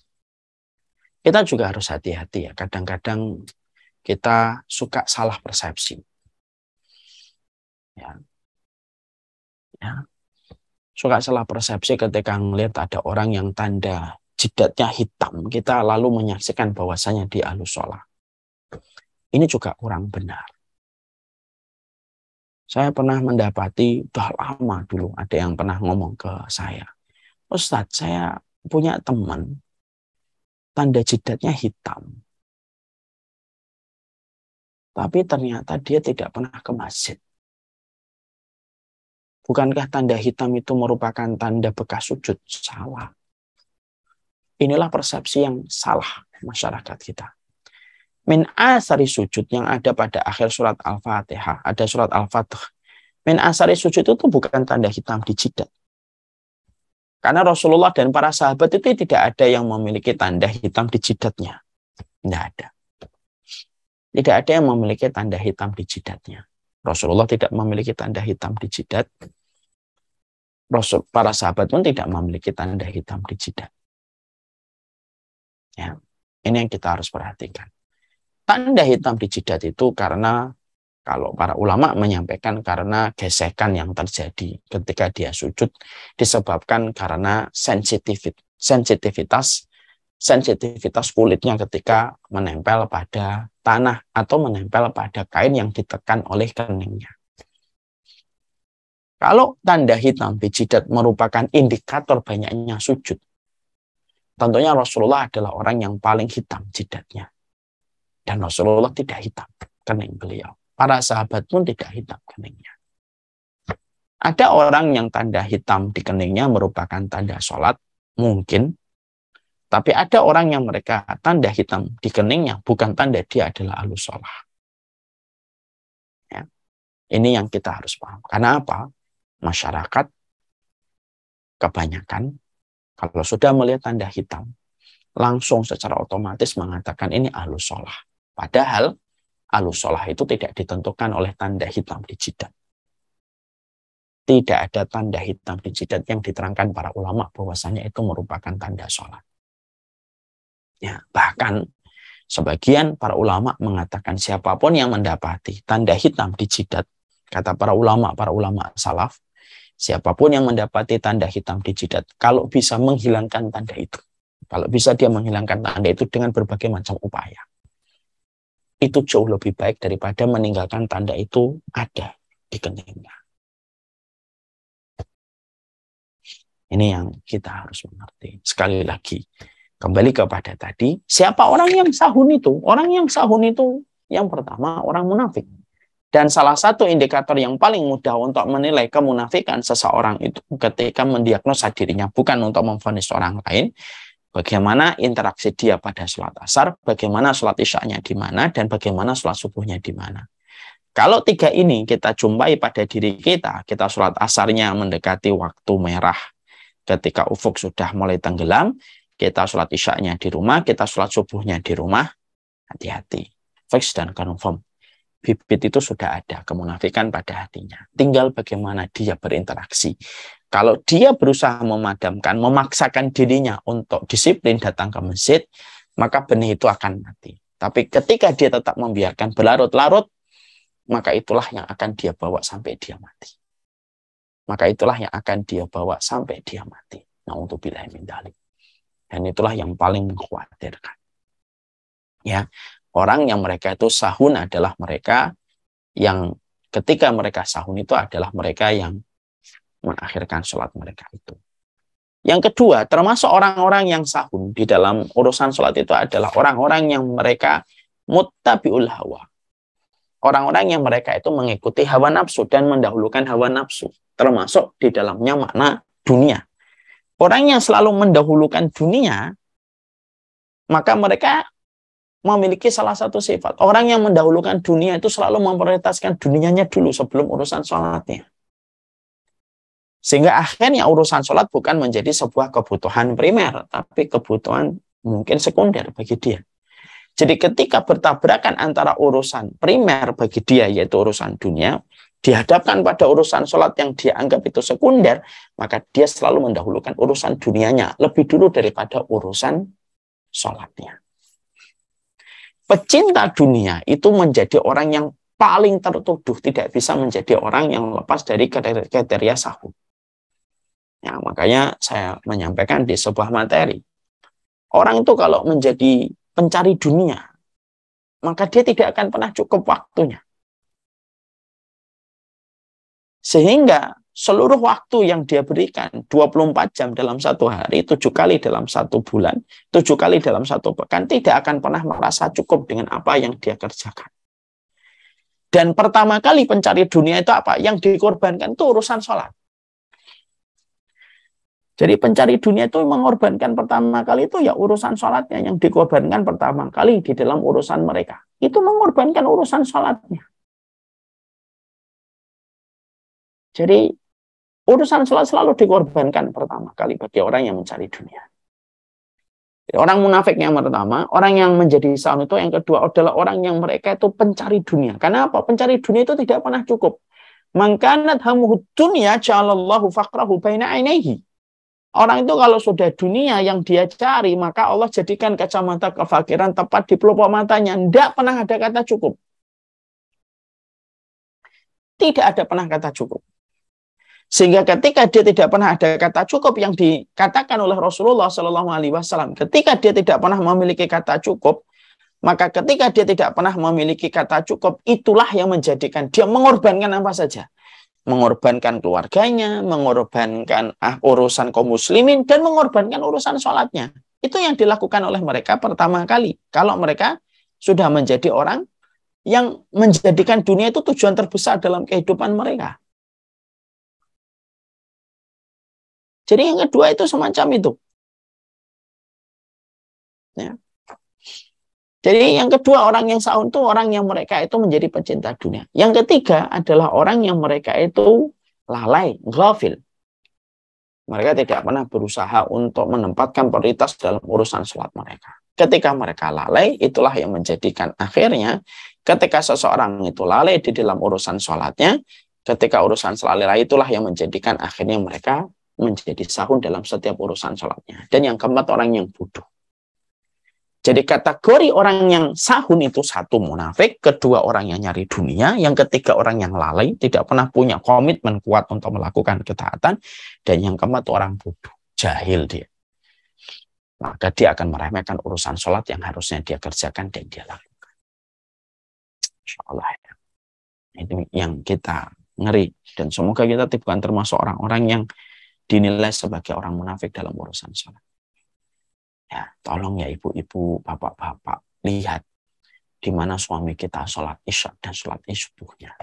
Kita juga harus hati-hati ya. Kadang-kadang kita suka salah persepsi. Ya. Suka salah persepsi ketika melihat ada orang yang tanda jidatnya hitam. Kita lalu menyaksikan bahwasanya dia ahlus sholat. Ini juga kurang benar. Saya pernah mendapati, udah lama dulu ada yang pernah ngomong ke saya, Ustadz, saya punya teman tanda jidatnya hitam. Tapi ternyata dia tidak pernah ke masjid. Bukankah tanda hitam itu merupakan tanda bekas sujud? Salah. Inilah persepsi yang salah masyarakat kita. Min asari sujud yang ada pada akhir surat Al-Fatihah. Ada surat Al-Fatihah. Min asari sujud itu bukan tanda hitam di jidat. Karena Rasulullah dan para sahabat itu tidak ada yang memiliki tanda hitam di jidatnya. Tidak ada. Tidak ada yang memiliki tanda hitam di jidatnya. Rasulullah tidak memiliki tanda hitam di jidat. Para sahabat pun tidak memiliki tanda hitam di jidat. Ya, ini yang kita harus perhatikan. Tanda hitam di jidat itu karena Kalau para ulama menyampaikan karena gesekan yang terjadi ketika dia sujud disebabkan karena sensitivitas kulitnya ketika menempel pada tanah atau menempel pada kain yang ditekan oleh keningnya. Kalau tanda hitam di jidat merupakan indikator banyaknya sujud, tentunya Rasulullah adalah orang yang paling hitam jidatnya. Dan Rasulullah tidak hitam kening beliau. Para sahabat pun tidak hitam keningnya. Ada orang yang tanda hitam di keningnya merupakan tanda sholat, mungkin. Tapi ada orang yang mereka tanda hitam di keningnya bukan tanda dia adalah ahlus sholah. Ya. Ini yang kita harus paham. Karena apa? Masyarakat kebanyakan kalau sudah melihat tanda hitam, langsung secara otomatis mengatakan ini ahlus sholah. Padahal ahlus sholah itu tidak ditentukan oleh tanda hitam di jidat. Tidak ada tanda hitam di jidat yang diterangkan para ulama bahwasanya itu merupakan tanda sholat. Ya, bahkan sebagian para ulama mengatakan siapapun yang mendapati tanda hitam di jidat, kata para ulama salaf, siapapun yang mendapati tanda hitam di jidat, kalau bisa menghilangkan tanda itu, kalau bisa dia menghilangkan tanda itu dengan berbagai macam upaya, itu jauh lebih baik daripada meninggalkan tanda itu ada di keningnya. Ini yang kita harus mengerti. Sekali lagi, kembali kepada tadi, siapa orang yang sahun itu? Orang yang sahun itu yang pertama orang munafik. Dan salah satu indikator yang paling mudah untuk menilai kemunafikan seseorang itu ketika mendiagnosa dirinya, bukan untuk memvonis orang lain, bagaimana interaksi dia pada sholat asar, bagaimana sholat isya'nya di mana, dan bagaimana sholat subuhnya di mana. Kalau tiga ini kita jumpai pada diri kita, kita sholat asarnya mendekati waktu merah, ketika ufuk sudah mulai tenggelam, kita sholat isya'nya di rumah, kita sholat subuhnya di rumah, hati-hati. Fix dan confirm. Bibit itu sudah ada kemunafikan pada hatinya. Tinggal bagaimana dia berinteraksi. Kalau dia berusaha memadamkan, memaksakan dirinya untuk disiplin datang ke masjid, maka benih itu akan mati. Tapi ketika dia tetap membiarkan berlarut-larut, maka itulah yang akan dia bawa sampai dia mati. Maka itulah yang akan dia bawa sampai dia mati. Na'udzubillahi min dzalik. Dan itulah yang paling mengkhawatirkan. Ya, orang yang mereka itu sahun adalah mereka yang ketika mereka sahun itu adalah mereka yang mengakhirkan sholat mereka itu. Yang kedua, termasuk orang-orang yang sahun di dalam urusan sholat itu adalah orang-orang yang mereka muttabi'ul hawa. Orang-orang yang mereka itu mengikuti hawa nafsu dan mendahulukan hawa nafsu. Termasuk di dalamnya makna dunia. Orang yang selalu mendahulukan dunia, maka mereka memiliki salah satu sifat. Orang yang mendahulukan dunia itu selalu memprioritaskan dunianya dulu sebelum urusan sholatnya. Sehingga akhirnya urusan sholat bukan menjadi sebuah kebutuhan primer, tapi kebutuhan mungkin sekunder bagi dia. Jadi ketika bertabrakan antara urusan primer bagi dia, yaitu urusan dunia, dihadapkan pada urusan sholat yang dia anggap itu sekunder, maka dia selalu mendahulukan urusan dunianya lebih dulu daripada urusan sholatnya. Pecinta dunia itu menjadi orang yang paling tertuduh, tidak bisa menjadi orang yang lepas dari kriteria sahun. Ya, makanya saya menyampaikan di sebuah materi. Orang itu kalau menjadi pencari dunia, maka dia tidak akan pernah cukup waktunya. Sehingga seluruh waktu yang dia berikan, 24 jam dalam satu hari, 7 kali dalam satu bulan, 7 kali dalam satu pekan, tidak akan pernah merasa cukup dengan apa yang dia kerjakan. Dan pertama kali pencari dunia itu apa? Yang dikorbankan itu urusan sholat. Jadi pencari dunia itu mengorbankan pertama kali itu ya urusan sholatnya. Yang dikorbankan pertama kali di dalam urusan mereka. Itu mengorbankan urusan sholatnya. Jadi urusan sholat selalu dikorbankan pertama kali bagi orang yang mencari dunia. Orang munafik yang pertama, orang yang menjadi sahun itu yang kedua adalah orang yang mereka itu pencari dunia. Karena apa? Pencari dunia itu tidak pernah cukup. Mangkanat hamuhud dunya ja'alallahu faqrahu baina ainaihi. Orang itu kalau sudah dunia yang dia cari, maka Allah jadikan kacamata kefakiran tepat di pelupuk matanya. Tidak pernah ada kata cukup. tidak ada pernah kata cukup. Sehingga ketika dia tidak pernah ada kata cukup yang dikatakan oleh Rasulullah SAW, ketika dia tidak pernah memiliki kata cukup, maka ketika dia tidak pernah memiliki kata cukup, itulah yang menjadikan dia mengorbankan apa saja. Mengorbankan keluarganya, mengorbankan urusan kaum muslimin, dan mengorbankan urusan sholatnya. Itu yang dilakukan oleh mereka pertama kali. Kalau mereka sudah menjadi orang yang menjadikan dunia itu tujuan terbesar dalam kehidupan mereka. Jadi yang kedua itu semacam itu. Ya. Jadi yang kedua, orang yang sa'un itu orang yang mereka itu menjadi pecinta dunia. Yang ketiga adalah orang yang mereka itu lalai, ghafil. Mereka tidak pernah berusaha untuk menempatkan prioritas dalam urusan sholat mereka. Ketika mereka lalai, itulah yang menjadikan akhirnya ketika seseorang itu lalai di dalam urusan sholatnya, ketika urusan lalai itulah yang menjadikan akhirnya mereka menjadi sahun dalam setiap urusan sholatnya. Dan yang keempat, orang yang bodoh. Jadi kategori orang yang sahun itu satu munafik, kedua orang yang nyari dunia, yang ketiga orang yang lalai, tidak pernah punya komitmen kuat untuk melakukan ketaatan, dan yang keempat orang bodoh, jahil dia. Maka dia akan meremehkan urusan sholat yang harusnya dia kerjakan dan dia lakukan. Insya Allah ya. Itu yang kita ngeri, dan semoga kita bukan termasuk orang-orang yang dinilai sebagai orang munafik dalam urusan sholat. Ya, tolong ya ibu-ibu, bapak-bapak, lihat di mana suami kita sholat isya dan sholat subuhnya.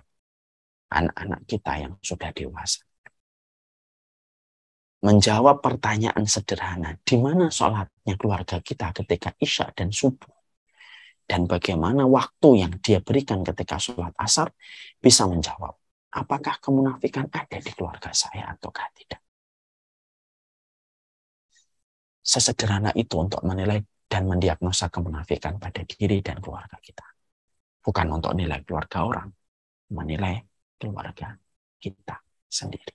Anak-anak kita yang sudah dewasa. Menjawab pertanyaan sederhana, di mana sholatnya keluarga kita ketika isya dan subuh? Dan bagaimana waktu yang dia berikan ketika sholat asar, bisa menjawab, apakah kemunafikan ada di keluarga saya ataukah tidak? Sesederhana itu untuk menilai dan mendiagnosa kemunafikan pada diri dan keluarga kita. Bukan untuk nilai keluarga orang, menilai keluarga kita sendiri.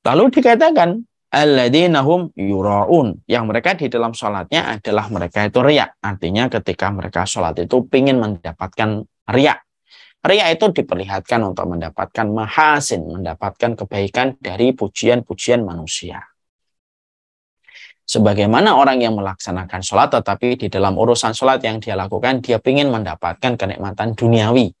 Lalu dikatakan, alladzina hum yura'un, yang mereka di dalam sholatnya adalah mereka itu riya. Artinya ketika mereka sholat itu ingin mendapatkan riya. Riya itu diperlihatkan untuk mendapatkan mahasin, mendapatkan kebaikan dari pujian-pujian manusia. Sebagaimana orang yang melaksanakan sholat, tetapi di dalam urusan sholat yang dia lakukan, dia ingin mendapatkan kenikmatan duniawi.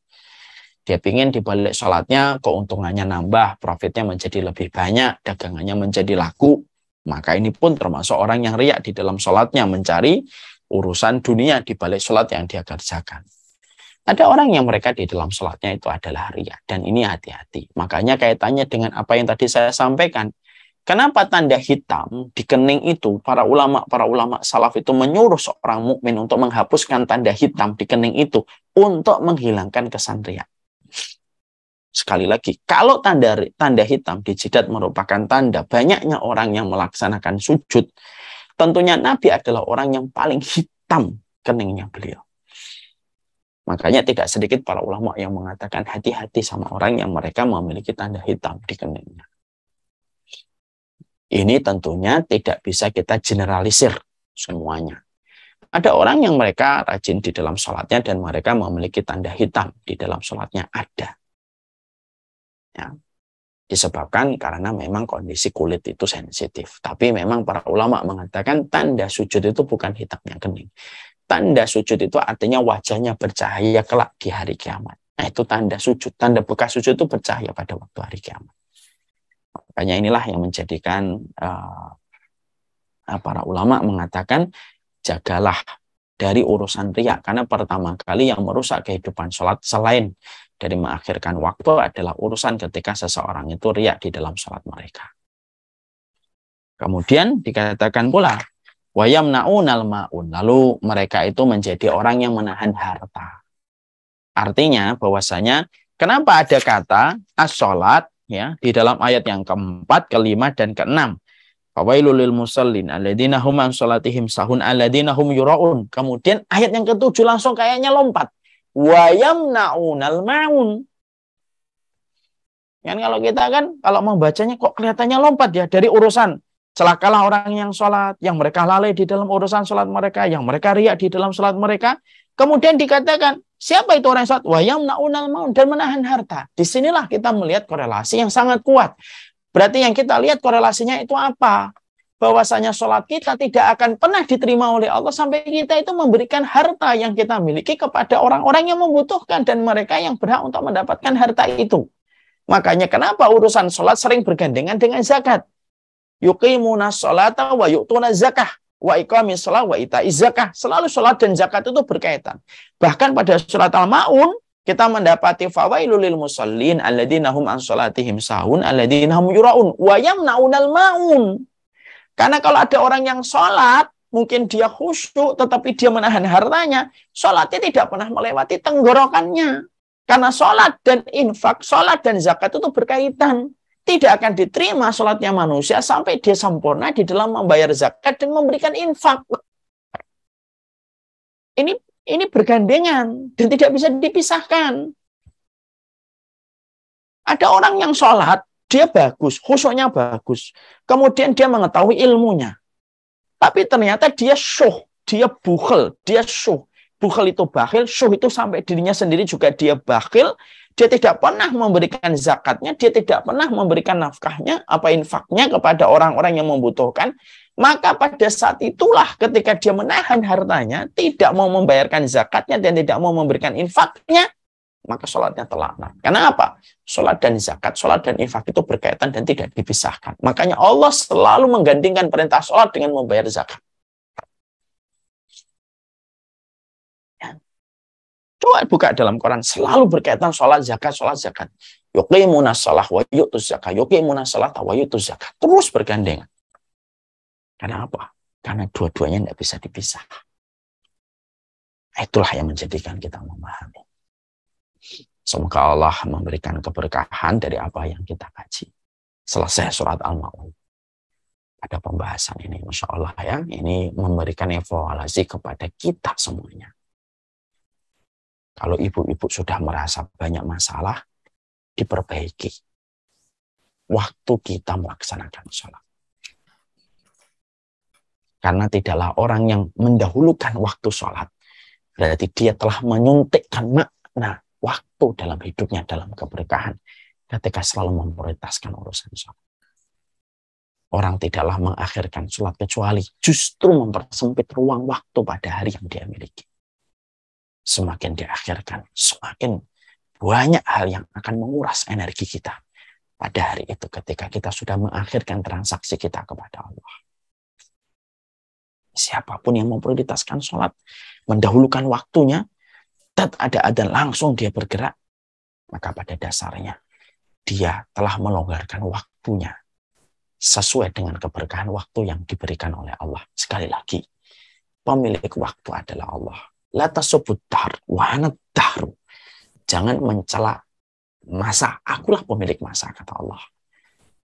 Dia ingin di balik sholatnya, keuntungannya nambah, profitnya menjadi lebih banyak, dagangannya menjadi laku. Maka ini pun termasuk orang yang riya di dalam sholatnya, mencari urusan dunia di balik sholat yang dia kerjakan. Ada orang yang mereka di dalam sholatnya itu adalah riya. Dan ini hati-hati. Makanya kaitannya dengan apa yang tadi saya sampaikan. Kenapa tanda hitam di kening itu para ulama salaf itu menyuruh seorang mukmin untuk menghapuskan tanda hitam di kening itu untuk menghilangkan kesan riya. Sekali lagi, kalau tanda hitam di jidat merupakan tanda banyaknya orang yang melaksanakan sujud, tentunya Nabi adalah orang yang paling hitam keningnya beliau. Makanya tidak sedikit para ulama yang mengatakan hati-hati sama orang yang mereka memiliki tanda hitam di keningnya. Ini tentunya tidak bisa kita generalisir semuanya. Ada orang yang mereka rajin di dalam sholatnya dan mereka memiliki tanda hitam di dalam sholatnya, ada. Ya. Disebabkan karena memang kondisi kulit itu sensitif. Tapi memang para ulama mengatakan tanda sujud itu bukan hitamnya kening. Tanda sujud itu artinya wajahnya bercahaya kelak di hari kiamat. Nah itu tanda sujud. Tanda bekas sujud itu bercahaya pada waktu hari kiamat. Makanya inilah yang menjadikan para ulama mengatakan jagalah dari urusan riya. Karena pertama kali yang merusak kehidupan sholat selain dari mengakhirkan waktu adalah urusan ketika seseorang itu riya di dalam sholat mereka. Kemudian dikatakan pula wayamnaunal ma'un, lalu mereka itu menjadi orang yang menahan harta. Artinya bahwasanya kenapa ada kata as-sholat ya di dalam ayat yang keempat, kelima, dan keenam. Fawailul lil musallin alladzina hum an sholatihim sahun alladzina hum yura'un. Kemudian ayat yang ketujuh langsung kayaknya lompat. Wa yamna'unal ma'un. Kan kalau kita kan kalau membacanya kok kelihatannya lompat ya dari urusan Celakalah orang yang sholat, yang mereka lalai di dalam urusan sholat mereka, yang mereka riak di dalam sholat mereka. Kemudian dikatakan, siapa itu orang yang sholat? Wa yamna'unal maun, dan menahan harta. Disinilah kita melihat korelasi yang sangat kuat. Berarti yang kita lihat korelasinya itu apa? Bahwasanya sholat kita tidak akan pernah diterima oleh Allah sampai kita itu memberikan harta yang kita miliki kepada orang-orang yang membutuhkan dan mereka yang berhak untuk mendapatkan harta itu. Makanya kenapa urusan sholat sering bergandengan dengan zakat? Yuqimuna sholata wa yu'tuna zakah wa iqamis shalah wa ita'iz zakah. Selalu sholat dan zakat itu berkaitan. Bahkan pada surat Al-Maun kita mendapati fawailul lil musallin alladzina hum an sholatihim sahun alladzina hum yuraun wa yamna'unal maun. Karena kalau ada orang yang sholat, mungkin dia khusyuk tetapi dia menahan hartanya, sholatnya tidak pernah melewati tenggorokannya. Karena sholat dan infak, sholat dan zakat itu berkaitan. Tidak akan diterima sholatnya manusia sampai dia sempurna di dalam membayar zakat dan memberikan infak. Ini bergandengan dan tidak bisa dipisahkan. Ada orang yang sholat, dia bagus, khusyuknya bagus. Kemudian dia mengetahui ilmunya. Tapi ternyata dia syuh, dia bukhel, dia syuh. Bukhel itu bakhil, syuh itu sampai dirinya sendiri juga dia bakhil. Dia tidak pernah memberikan zakatnya, dia tidak pernah memberikan nafkahnya, apa infaknya kepada orang-orang yang membutuhkan. Maka pada saat itulah ketika dia menahan hartanya, tidak mau membayarkan zakatnya dan tidak mau memberikan infaknya, maka sholatnya terlaknat. Karena apa? Sholat dan zakat, sholat dan infak itu berkaitan dan tidak dipisahkan. Makanya Allah selalu menggandingkan perintah sholat dengan membayar zakat. Coba buka dalam Quran, selalu berkaitan sholat, zakat, sholat, zakat. Yuqimuna shalah wa yu'tuz zakah, yuqimuna shalah wa yu'tuz zakah. Terus bergandengan. Karena apa? Karena dua-duanya tidak bisa dipisah. Itulah yang menjadikan kita memahami. Semoga Allah memberikan keberkahan dari apa yang kita kaji. Selesai surat Al-Maun. Pada pembahasan ini, Masya Allah ya, ini memberikan evaluasi kepada kita semuanya. Kalau ibu-ibu sudah merasa banyak masalah, diperbaiki. Waktu kita melaksanakan sholat. Karena tidaklah orang yang mendahulukan waktu sholat, berarti dia telah menyuntikkan makna waktu dalam hidupnya, dalam keberkahan, ketika selalu memprioritaskan urusan sholat. Orang tidaklah mengakhirkan sholat kecuali justru mempersempit ruang waktu pada hari yang dia miliki. Semakin diakhirkan, semakin banyak hal yang akan menguras energi kita pada hari itu ketika kita sudah mengakhirkan transaksi kita kepada Allah. Siapapun yang memprioritaskan sholat, mendahulukan waktunya, dan ada adzan langsung dia bergerak, maka pada dasarnya dia telah melonggarkan waktunya sesuai dengan keberkahan waktu yang diberikan oleh Allah. Sekali lagi, pemilik waktu adalah Allah. La tasubud dahr wa ana dahru. Jangan mencela masa. Akulah pemilik masa, kata Allah.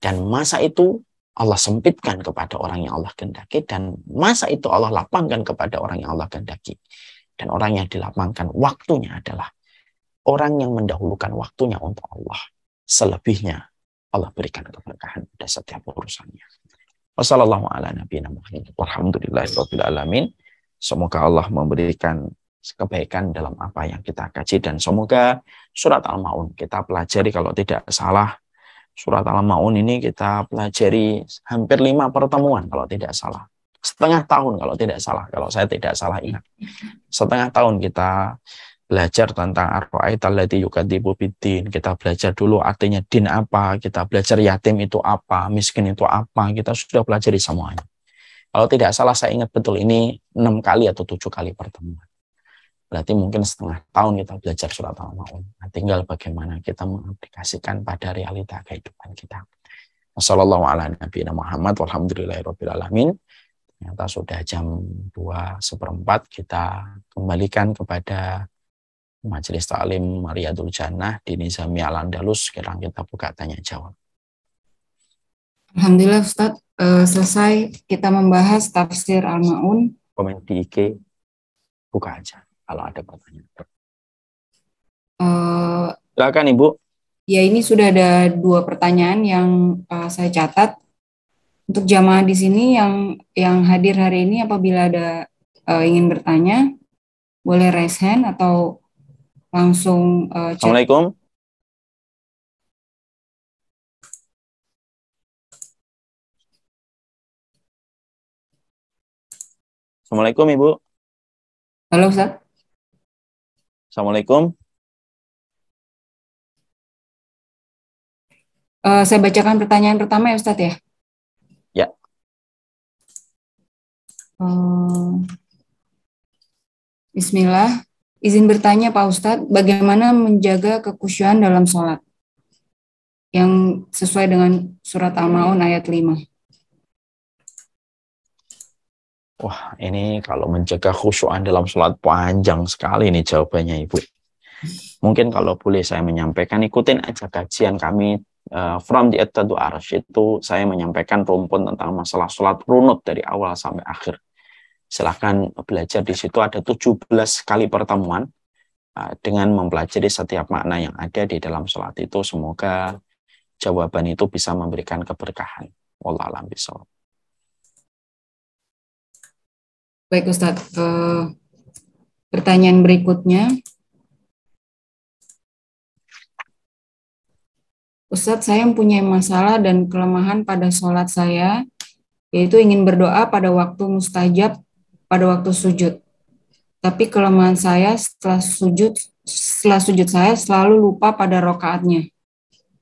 Dan masa itu Allah sempitkan kepada orang yang Allah kehendaki, dan masa itu Allah lapangkan kepada orang yang Allah kehendaki. Dan orang yang dilapangkan waktunya adalah orang yang mendahulukan waktunya untuk Allah. Selebihnya Allah berikan keberkahan pada setiap urusannya. Wassalamualaikum. Semoga Allah memberikan kebaikan dalam apa yang kita kaji, dan semoga surat Al-Maun kita pelajari. Kalau tidak salah, surat Al-Maun ini kita pelajari hampir 5 pertemuan kalau tidak salah. Setengah tahun kalau tidak salah, kalau saya tidak salah ingat. Setengah tahun kita belajar tentang ar-ra'aital ladzi yukadzibu biddin. Kita belajar dulu artinya din apa, kita belajar yatim itu apa, miskin itu apa, kita sudah pelajari semuanya. Kalau tidak salah saya ingat betul ini 6 kali atau 7 kali pertemuan. Berarti mungkin setengah tahun kita belajar surat Al-Maun. Nah, tinggal bagaimana kita mengaplikasikan pada realita kehidupan kita. Wassalamualaikum warahmatullahi wabarakatuh. Ternyata sudah jam 2:15, kita kembalikan kepada Majelis Ta'lim Riyadul Jannah di Nizami Al-Andalus. Sekarang kita buka tanya jawab. Alhamdulillah Ustadz, selesai kita membahas tafsir Al-Maun. Komen di IG, buka aja kalau ada pertanyaan. Silakan Ibu. Ya, ini sudah ada 2 pertanyaan yang saya catat. Untuk jamaah di sini yang hadir hari ini, apabila ada ingin bertanya, boleh raise hand atau langsung chat. Assalamualaikum. Assalamualaikum Ibu. Halo Ustaz. Assalamualaikum. Saya bacakan pertanyaan pertama ya Ustaz ya. Ya. Bismillah. Izin bertanya Pak Ustadz, bagaimana menjaga kekhusyuan dalam sholat yang sesuai dengan surat Al-Ma'un ayat 5? Wah, ini kalau menjaga khusyuan dalam sholat panjang sekali nih jawabannya Ibu. Mungkin kalau boleh saya menyampaikan, ikutin aja kajian kami from the to Arsh, itu saya menyampaikan rumpun tentang masalah sholat runut dari awal sampai akhir. Silahkan belajar di situ, ada 17 kali pertemuan dengan mempelajari setiap makna yang ada di dalam sholat itu. Semoga jawaban itu bisa memberikan keberkahan. Wallahu a'lam bishawab. Baik Ustadz, pertanyaan berikutnya. Ustadz, saya mempunyai masalah dan kelemahan pada sholat saya, yaitu ingin berdoa pada waktu mustajab, pada waktu sujud. Tapi kelemahan saya setelah sujud saya selalu lupa pada rokaatnya.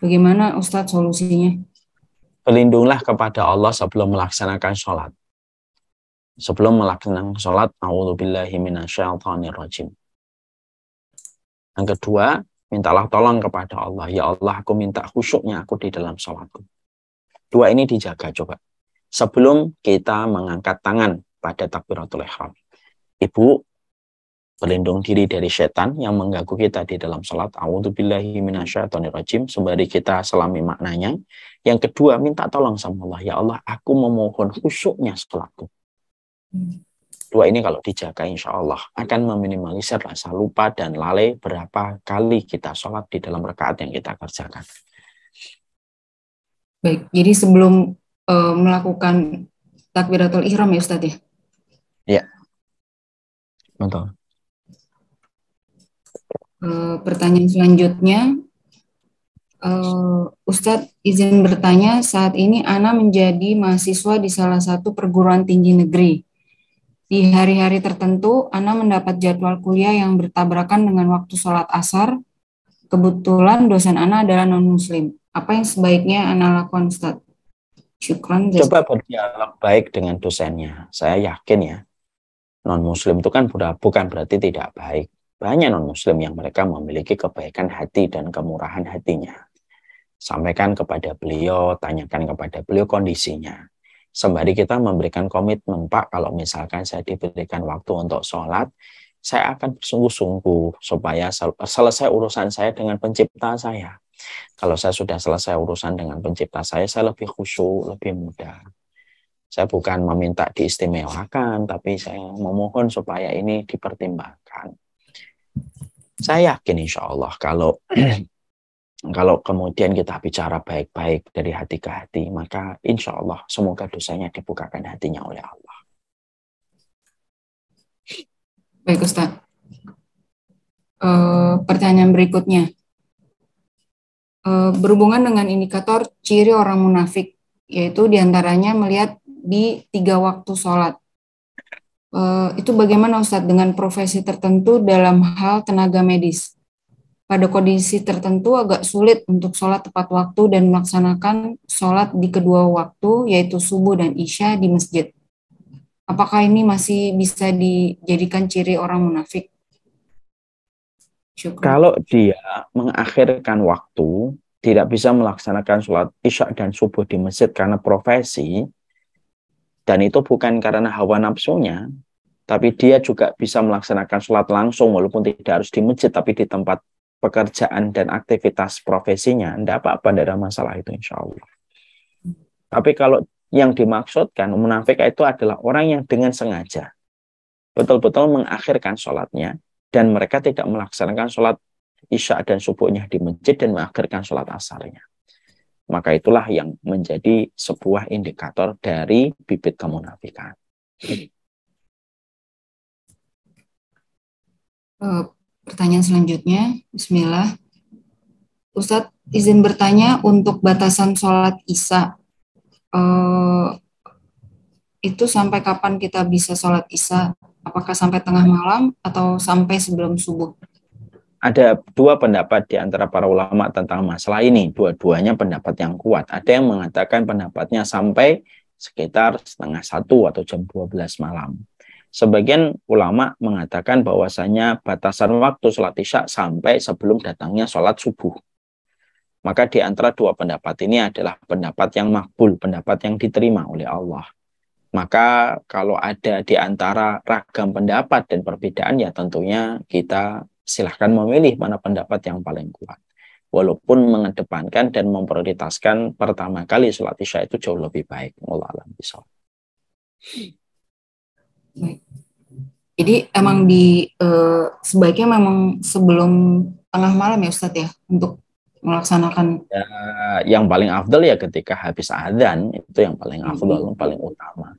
Bagaimana Ustadz solusinya? Berlindunglah kepada Allah sebelum melaksanakan sholat. Sebelum melaksanakan sholat, a'udzubillahi minasyaitonirrajim. Yang kedua, mintalah tolong kepada Allah. Ya Allah, aku minta khusyuknya aku di dalam sholatku. Dua ini dijaga coba. Sebelum kita mengangkat tangan pada takbiratul ihram. Ibu, berlindung diri dari setan yang mengganggu kita di dalam sholat. A'udzubillahi minasyaitonirrajim. Sembari kita selami maknanya. Yang kedua, minta tolong sama Allah. Ya Allah, aku memohon khusyuknya sholatku. Dua ini kalau dijaga insya Allah akan meminimalisir rasa lupa dan lalai berapa kali kita sholat di dalam rakaat yang kita kerjakan. Baik, jadi sebelum melakukan takbiratul ihram ya Ustadz ya? Ya, betul. Pertanyaan selanjutnya, Ustadz izin bertanya, saat ini Ana menjadi mahasiswa di salah satu perguruan tinggi negeri. Di hari-hari tertentu, Ana mendapat jadwal kuliah yang bertabrakan dengan waktu sholat asar. Kebetulan dosen Ana adalah non-muslim. Apa yang sebaiknya Ana lakukan, Ustaz? Syukran. Coba berdialog baik dengan dosennya. Saya yakin ya, non-muslim itu kan bukan berarti tidak baik. Banyak non-muslim yang mereka memiliki kebaikan hati dan kemurahan hatinya. Sampaikan kepada beliau, tanyakan kepada beliau kondisinya. Sembari kita memberikan komitmen, Pak, kalau misalkan saya diberikan waktu untuk sholat, saya akan bersungguh-sungguh supaya selesai urusan saya dengan pencipta saya. Kalau saya sudah selesai urusan dengan pencipta saya lebih khusyuk, lebih mudah. Saya bukan meminta diistimewakan, tapi saya memohon supaya ini dipertimbangkan. Saya yakin insya Allah kalau kemudian kita bicara baik-baik dari hati ke hati, maka insya Allah semoga dosanya dibukakan hatinya oleh Allah. Baik Ustaz. Pertanyaan berikutnya. Berhubungan dengan indikator ciri orang munafik, yaitu diantaranya melihat di 3 waktu sholat. Itu bagaimana Ustaz dengan profesi tertentu dalam hal tenaga medis? Pada kondisi tertentu agak sulit untuk sholat tepat waktu dan melaksanakan sholat di kedua waktu, yaitu subuh dan isya di masjid. Apakah ini masih bisa dijadikan ciri orang munafik? Syukur. Kalau dia mengakhirkan waktu, tidak bisa melaksanakan sholat isya dan subuh di masjid karena profesi, dan itu bukan karena hawa nafsunya, tapi dia juga bisa melaksanakan sholat langsung walaupun tidak harus di masjid, tapi di tempat pekerjaan dan aktivitas profesinya, tidak apa-apa, tidak ada masalah itu insya Allah. Tapi kalau yang dimaksudkan munafik itu adalah orang yang dengan sengaja betul-betul mengakhirkan sholatnya dan mereka tidak melaksanakan sholat isya dan subuhnya di masjid dan mengakhirkan sholat asarnya. maka itulah yang menjadi sebuah indikator dari bibit kemunafikan. Pertanyaan selanjutnya, Bismillah. Ustadz, izin bertanya untuk batasan sholat Isya. Itu sampai kapan kita bisa sholat Isya? Apakah sampai tengah malam atau sampai sebelum subuh? Ada dua pendapat di antara para ulama tentang masalah ini. Dua-duanya pendapat yang kuat. Ada yang mengatakan pendapatnya sampai sekitar 12:30 atau jam 12 malam. Sebagian ulama mengatakan bahwasanya batasan waktu sholat Isya sampai sebelum datangnya sholat subuh. Maka di antara dua pendapat ini adalah pendapat yang makbul, pendapat yang diterima oleh Allah. Maka kalau ada di antara ragam pendapat dan perbedaan, ya tentunya kita silahkan memilih mana pendapat yang paling kuat. Walaupun mengedepankan dan memprioritaskan pertama kali sholat Isya itu jauh lebih baik. Wallahu a'lam bishawab. Jadi emang sebaiknya memang sebelum tengah malam ya Ustadz ya, untuk melaksanakan. Ya, yang paling afdal ya ketika habis azan, itu yang paling afdal, paling utama.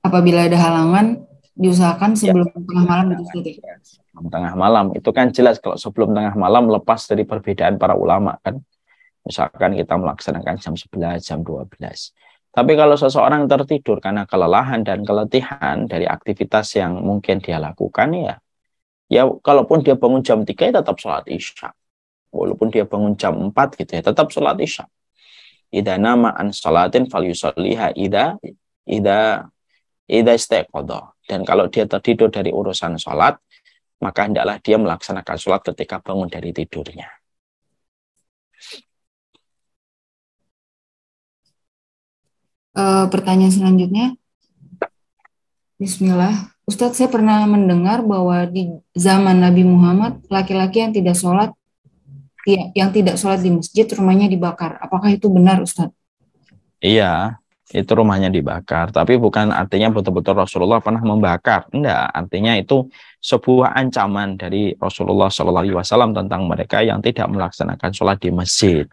Apabila ada halangan, diusahakan sebelum tengah malam itu Ustadz ya. Sebelum tengah malam itu kan jelas, kalau sebelum tengah malam lepas dari perbedaan para ulama kan. Misalkan kita melaksanakan jam 11, jam 12. Tapi kalau seseorang tertidur karena kelelahan dan keletihan dari aktivitas yang mungkin dia lakukan, ya kalaupun dia bangun jam 3 ya tetap sholat Isya. Walaupun dia bangun jam 4 gitu ya, tetap sholat Isya. Idza nama an sholatin falyusalliha idza istaqadha. Dan kalau dia tertidur dari urusan sholat, maka hendaklah dia melaksanakan sholat ketika bangun dari tidurnya. Pertanyaan selanjutnya, Bismillah. Ustadz, saya pernah mendengar bahwa di zaman Nabi Muhammad, laki-laki yang tidak sholat di masjid, rumahnya dibakar. Apakah itu benar, Ustadz? Iya, itu rumahnya dibakar. Tapi bukan artinya betul-betul Rasulullah pernah membakar. Enggak, artinya itu sebuah ancaman dari Rasulullah SAW tentang mereka yang tidak melaksanakan sholat di masjid.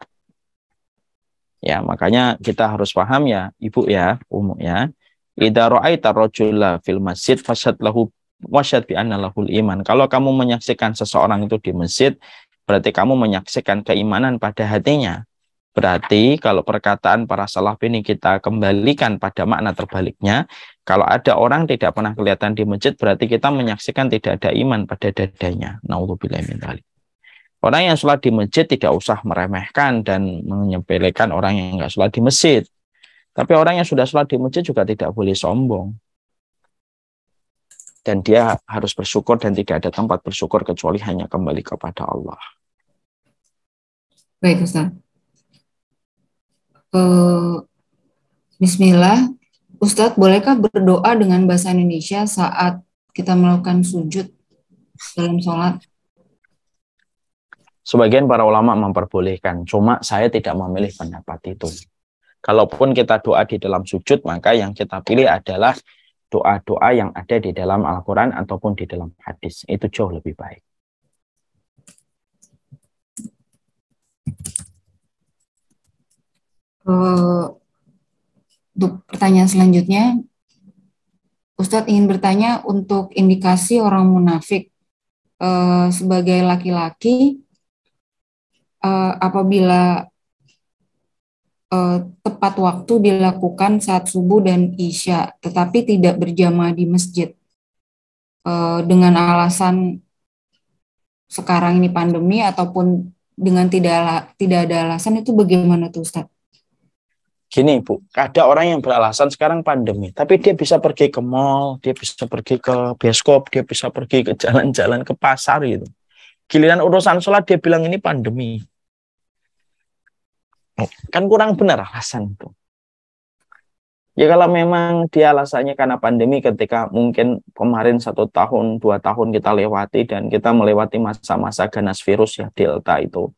Ya, makanya kita harus paham ya, Ibu ya, Ummu ya. Idza ra'aita rajula fil masjid fasyad lahu wasyad bi anna lahul iman. Kalau kamu menyaksikan seseorang itu di masjid, berarti kamu menyaksikan keimanan pada hatinya. Berarti kalau perkataan para salaf ini kita kembalikan pada makna terbaliknya, kalau ada orang tidak pernah kelihatan di masjid, berarti kita menyaksikan tidak ada iman pada dadanya. Naudzubillahi min dzalik. Orang yang sholat di masjid tidak usah meremehkan dan menyepelekan orang yang nggak sholat di masjid. Tapi orang yang sudah sholat di masjid juga tidak boleh sombong. Dan dia harus bersyukur dan tidak ada tempat bersyukur kecuali hanya kembali kepada Allah. Baik, Ustaz. Bismillah. Ustadz, bolehkah berdoa dengan bahasa Indonesia saat kita melakukan sujud dalam sholat? Sebagian para ulama memperbolehkan, cuma saya tidak memilih pendapat itu. Kalaupun kita doa di dalam sujud, maka yang kita pilih adalah doa-doa yang ada di dalam Al-Quran ataupun di dalam hadis. Itu jauh lebih baik. Untuk pertanyaan selanjutnya, Ustadz ingin bertanya untuk indikasi orang munafik sebagai laki-laki apabila tepat waktu dilakukan saat subuh dan isya, tetapi tidak berjamaah di masjid dengan alasan sekarang ini pandemi ataupun dengan tidak ada alasan, itu bagaimana tuh Ustadz? Gini Bu, ada orang yang beralasan sekarang pandemi, tapi dia bisa pergi ke mall, dia bisa pergi ke bioskop, dia bisa pergi ke jalan-jalan, ke pasar gitu. Giliran urusan sholat dia bilang ini pandemi. Kan kurang benar alasan itu. Ya kalau memang dia alasannya karena pandemi, ketika mungkin kemarin 1 tahun, 2 tahun kita lewati dan kita melewati masa-masa ganas virus ya Delta itu,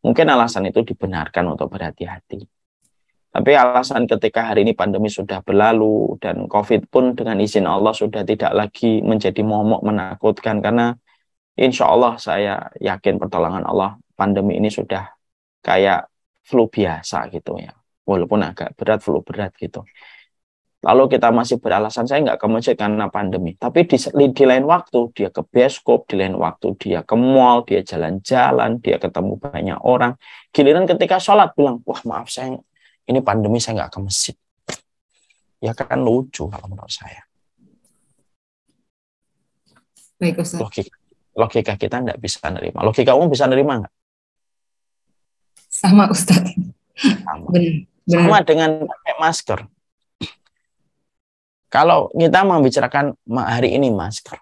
mungkin alasan itu dibenarkan untuk berhati-hati. Tapi alasan ketika hari ini pandemi sudah berlalu dan COVID pun dengan izin Allah sudah tidak lagi menjadi momok menakutkan, karena insya Allah saya yakin pertolongan Allah pandemi ini sudah kayak flu biasa gitu ya. Walaupun agak berat, flu berat gitu. Lalu kita masih beralasan saya nggak ke masjid karena pandemi. Tapi di lain waktu dia ke bioskop, di lain waktu dia ke mall, dia jalan-jalan, dia ketemu banyak orang. Giliran ketika sholat bilang, wah maaf saya ini pandemi saya nggak ke masjid. Ya kan lucu kalau menurut saya. Baik Ustaz. Logika kita nggak bisa nerima. Logika umum bisa nerima nggak? Sama Ustaz. Sama. Benar. Sama dengan pakai masker. Kalau kita membicarakan hari ini masker.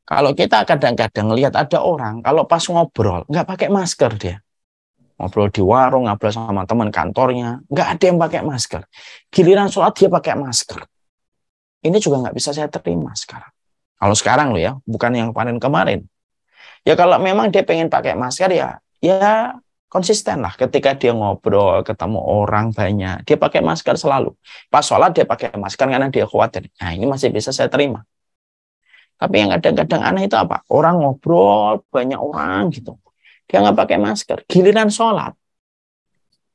Kalau kita kadang-kadang lihat ada orang, kalau pas ngobrol, nggak pakai masker dia. Ngobrol di warung, ngobrol sama teman kantornya, nggak ada yang pakai masker. Giliran sholat dia pakai masker. Ini juga nggak bisa saya terima sekarang. Kalau sekarang loh ya, bukan yang kemarin. Ya kalau memang dia pengen pakai masker ya konsisten lah. Ketika dia ngobrol, ketemu orang banyak, dia pakai masker selalu. Pas sholat dia pakai masker karena dia khawatir. Nah ini masih bisa saya terima. Tapi yang kadang-kadang aneh itu apa? Orang ngobrol, banyak orang gitu. Dia nggak pakai masker. Giliran sholat,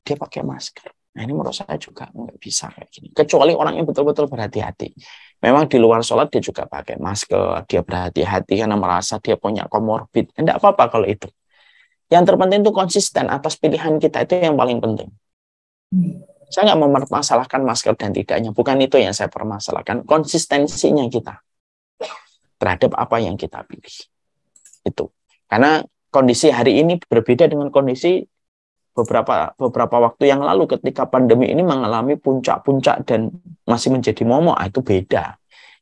dia pakai masker. Nah ini menurut saya juga nggak bisa kayak gini. Kecuali orang yang betul-betul berhati-hati. Memang di luar sholat dia juga pakai masker. Dia berhati-hati karena merasa dia punya komorbid. Tidak apa-apa kalau itu. Yang terpenting itu konsisten atas pilihan kita, itu yang paling penting. Saya nggak mempermasalahkan masker dan tidaknya, bukan itu yang saya permasalahkan, konsistensinya kita terhadap apa yang kita pilih. Itu. Karena kondisi hari ini berbeda dengan kondisi beberapa waktu yang lalu ketika pandemi ini mengalami puncak-puncak dan masih menjadi momok, itu beda.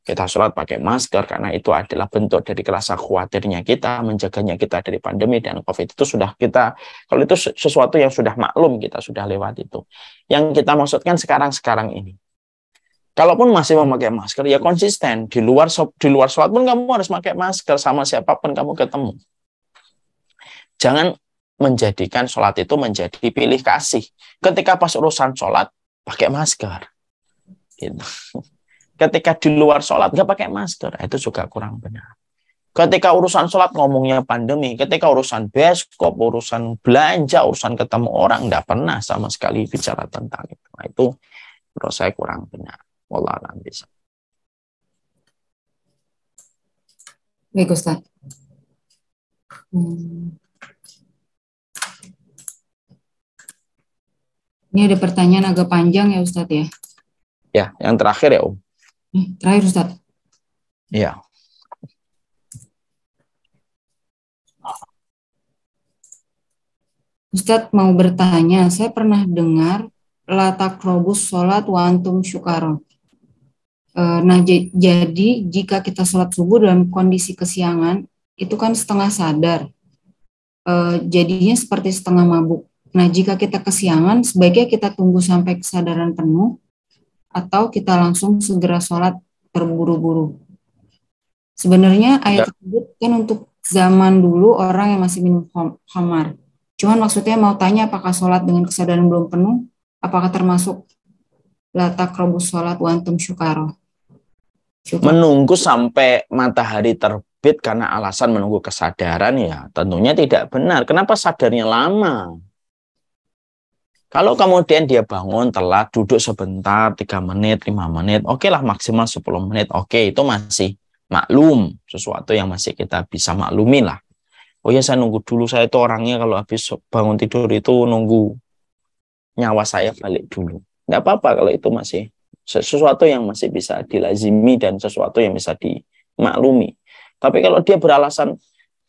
Kita sholat pakai masker karena itu adalah bentuk dari rasa khawatirnya kita, menjaganya kita dari pandemi dan COVID itu sudah kita, kalau itu sesuatu yang sudah maklum, kita sudah lewat itu. Yang kita maksudkan sekarang ini. Kalaupun masih memakai masker, ya konsisten. Di luar sholat pun kamu harus pakai masker sama siapapun kamu ketemu. Jangan menjadikan sholat itu menjadi pilih kasih. Ketika pas urusan sholat, pakai masker. Gitu. Ketika di luar sholat nggak pakai masker, itu juga kurang benar. Ketika urusan sholat ngomongnya pandemi, ketika urusan bioskop, urusan belanja, urusan ketemu orang, nggak pernah sama sekali bicara tentang itu. Nah, itu menurut saya kurang benar. Wallah alam bisa. Baik Ustaz. Ini ada pertanyaan agak panjang ya Ustaz ya. Ya, yang terakhir ya Om. Terakhir Ustaz. Iya. Ustaz mau bertanya, saya pernah dengar la taqrabus sholat wa antum syukaron. Nah, jadi jika kita sholat subuh dalam kondisi kesiangan, itu kan setengah sadar. Jadinya seperti setengah mabuk. Nah, jika kita kesiangan, sebaiknya kita tunggu sampai kesadaran penuh, atau kita langsung segera sholat terburu-buru. Sebenarnya ayat tersebut kan untuk zaman dulu orang yang masih minum khamar. Cuman maksudnya mau tanya apakah sholat dengan kesadaran belum penuh, apakah termasuk la taqrabus sholat wa antum syukara? Menunggu sampai matahari terbit karena alasan menunggu kesadaran ya tentunya tidak benar. Kenapa sadarnya lama? Kalau kemudian dia bangun telat, duduk sebentar, 3 menit, 5 menit, oke lah maksimal 10 menit, oke itu masih maklum, sesuatu yang masih kita bisa maklumi lah. Oh ya saya nunggu dulu, saya itu orangnya kalau habis bangun tidur itu nunggu nyawa saya balik dulu. Nggak apa-apa kalau itu masih sesuatu yang masih bisa dilazimi dan sesuatu yang bisa dimaklumi. Tapi kalau dia beralasan,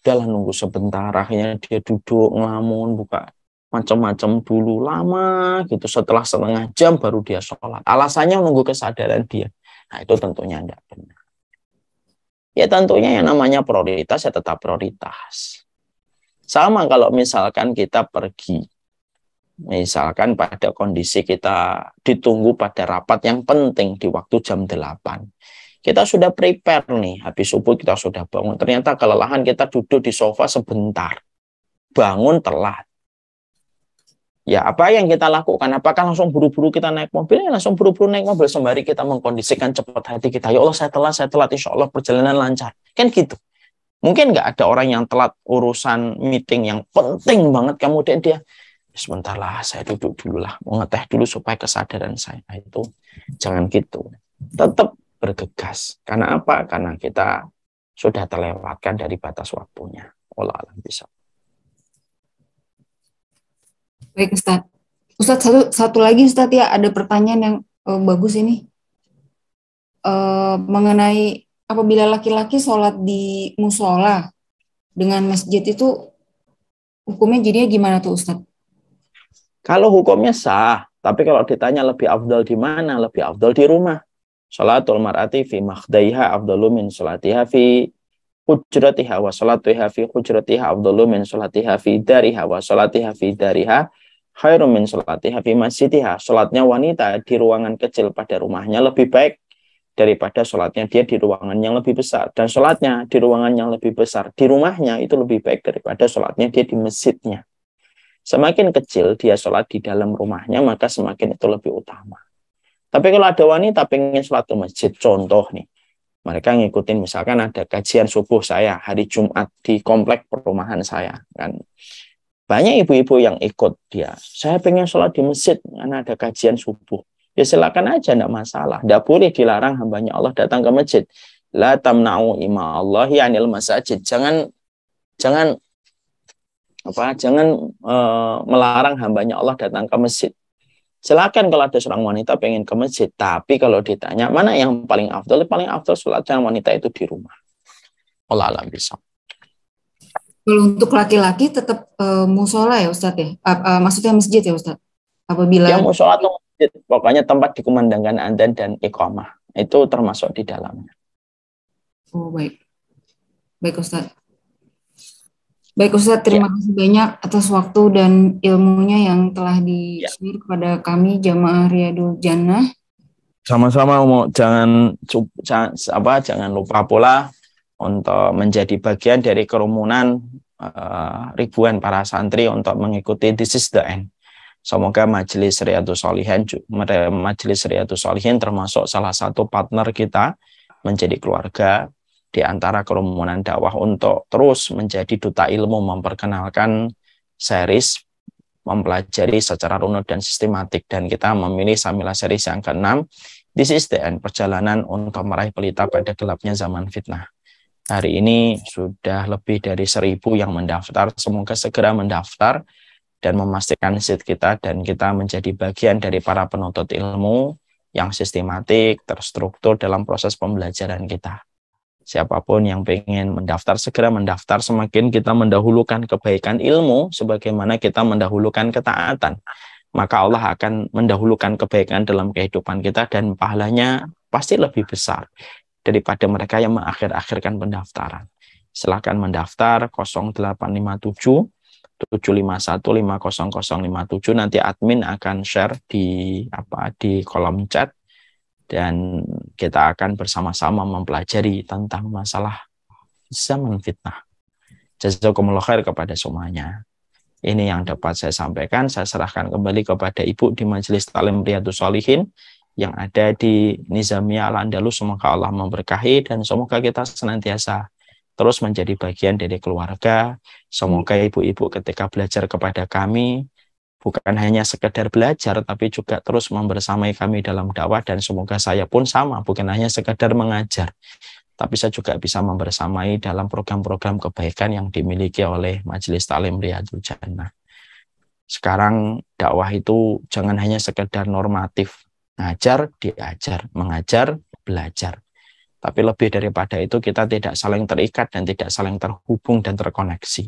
udahlah nunggu sebentar, akhirnya dia duduk, ngelamun, buka macam-macam dulu lama gitu, setelah setengah jam baru dia sholat, alasannya menunggu kesadaran dia. Nah itu tentunya tidak benar. Ya tentunya yang namanya prioritas ya tetap prioritas. Sama kalau misalkan kita pergi, misalkan pada kondisi kita ditunggu pada rapat yang penting di waktu jam 8, kita sudah prepare nih, habis subuh kita sudah bangun, ternyata kelelahan, kita duduk di sofa sebentar, bangun telat. Ya, apa yang kita lakukan? Apakah langsung buru-buru kita naik mobil? Ya, langsung buru-buru naik mobil sembari kita mengkondisikan cepat hati kita. Ya Allah, saya telat, insya Allah perjalanan lancar. Kan gitu. Mungkin nggak ada orang yang telat urusan meeting yang penting banget, kemudian dia sebentar lah, saya duduk dulu lah, mau ngeteh dulu supaya kesadaran saya. Nah, itu jangan gitu. Tetap bergegas. Karena apa? Karena kita sudah terlewatkan dari batas waktunya. Wallahu a'lam bishawab. Baik Ustadz. Ustadz satu lagi Ustadz ya, ada pertanyaan yang bagus ini. Mengenai apabila laki-laki sholat di musola dengan masjid itu hukumnya jadinya gimana tuh Ustadz? Kalau hukumnya sah, tapi kalau ditanya lebih afdal di mana? Lebih afdal di rumah. Sholatul mar'ati fi makhdaiha afdalu min sholatiha fi hujratiha wa sholatiha fi hujratiha afdalu min sholatiha fi dariha wa sholatiha fi dariha khairum min sholatiha fi masjidiha. Sholatnya wanita di ruangan kecil pada rumahnya lebih baik daripada sholatnya dia di ruangan yang lebih besar. Dan sholatnya di ruangan yang lebih besar di rumahnya itu lebih baik daripada sholatnya dia di masjidnya. Semakin kecil dia sholat di dalam rumahnya, maka semakin itu lebih utama. Tapi kalau ada wanita pengen sholat ke masjid, contoh nih, mereka ngikutin misalkan ada kajian subuh saya hari Jumat di komplek perumahan saya, kan banyak ibu-ibu yang ikut dia. Saya pengen sholat di masjid karena ada kajian subuh. Ya silakan aja, enggak masalah. Enggak boleh dilarang hambanya Allah datang ke masjid. La tamna'u ima Allahi anil masajid. Jangan melarang hambanya Allah datang ke masjid. Silakan kalau ada seorang wanita pengen ke masjid, tapi kalau ditanya mana yang paling afdal sholat yang wanita itu di rumah. Allah alam bisa. Kalau untuk laki-laki tetap musola ya Ustadz ya? Maksudnya masjid ya Ustadz? Apabila yang musola atau masjid, pokoknya tempat dikumandangkan adzan dan iqamah, itu termasuk di dalamnya. Oh baik. Baik Ustadz. Baik Ustadz, terima kasih banyak atas waktu dan ilmunya yang telah di-share kepada kami jamaah Riyadul Jannah. Sama-sama, jangan lupa pula untuk menjadi bagian dari kerumunan ribuan para santri untuk mengikuti This is the End. Semoga Majelis Riyadhus Shalihin termasuk salah satu partner kita menjadi keluarga di antara kerumunan dakwah untuk terus menjadi duta ilmu, memperkenalkan series mempelajari secara runut dan sistematik, dan kita memilih Samilah series yang ke-6, This is the End, perjalanan untuk meraih pelita pada gelapnya zaman fitnah. Hari ini sudah lebih dari 1.000 yang mendaftar, semoga segera mendaftar dan memastikan seat kita, dan kita menjadi bagian dari para penuntut ilmu yang sistematik, terstruktur dalam proses pembelajaran kita. Siapapun yang pengen mendaftar, segera mendaftar. Semakin kita mendahulukan kebaikan ilmu, sebagaimana kita mendahulukan ketaatan, maka Allah akan mendahulukan kebaikan dalam kehidupan kita, dan pahalanya pasti lebih besar daripada mereka yang mengakhir-akhirkan pendaftaran. Silakan mendaftar 0857 751 50057. Nanti admin akan share di kolom chat, dan kita akan bersama-sama mempelajari tentang masalah zaman fitnah. Jazakumullah khair kepada semuanya. Ini yang dapat saya sampaikan. Saya serahkan kembali kepada Ibu di Majelis Ta'lim Riyadhus Shalihin yang ada di Nizamiyah Al-Andalus. Semoga Allah memberkahi, dan semoga kita senantiasa terus menjadi bagian dari keluarga. Semoga ibu-ibu ketika belajar kepada kami bukan hanya sekedar belajar, tapi juga terus membersamai kami dalam dakwah, dan semoga saya pun sama, bukan hanya sekedar mengajar, tapi saya juga bisa membersamai dalam program-program kebaikan yang dimiliki oleh Majelis Ta'lim Riyadhul Jannah. Sekarang dakwah itu jangan hanya sekedar normatif, ngajar, diajar, mengajar, belajar. Tapi lebih daripada itu, kita tidak saling terikat dan tidak saling terhubung dan terkoneksi.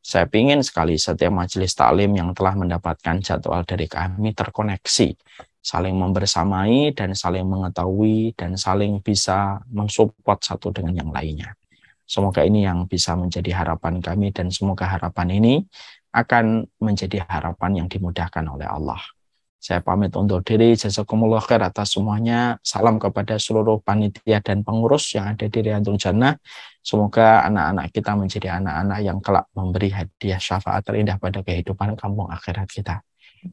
Saya ingin sekali setiap majelis taklim yang telah mendapatkan jadwal dari kami terkoneksi, saling membersamai dan saling mengetahui dan saling bisa mensupport satu dengan yang lainnya. Semoga ini yang bisa menjadi harapan kami, dan semoga harapan ini akan menjadi harapan yang dimudahkan oleh Allah. Saya pamit undur diri. Jazakumullah khair atas semuanya. Salam kepada seluruh panitia dan pengurus yang ada di Riyadhul Jannah. Semoga anak-anak kita menjadi anak-anak yang kelak memberi hadiah syafaat terindah pada kehidupan kampung akhirat kita.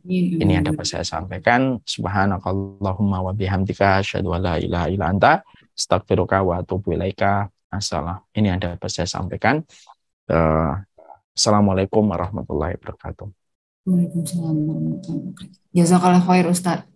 Ini yang dapat saya sampaikan. Subhanakallahumma wa bihamdika asyhadu an la ilaha illa anta astaghfiruka wa atubu ilaika. Ini yang dapat saya sampaikan. Assalamualaikum warahmatullahi wabarakatuh. Waalaikumsalam warahmatullahi wabarakatuh. Jazakallah khair Ustadz.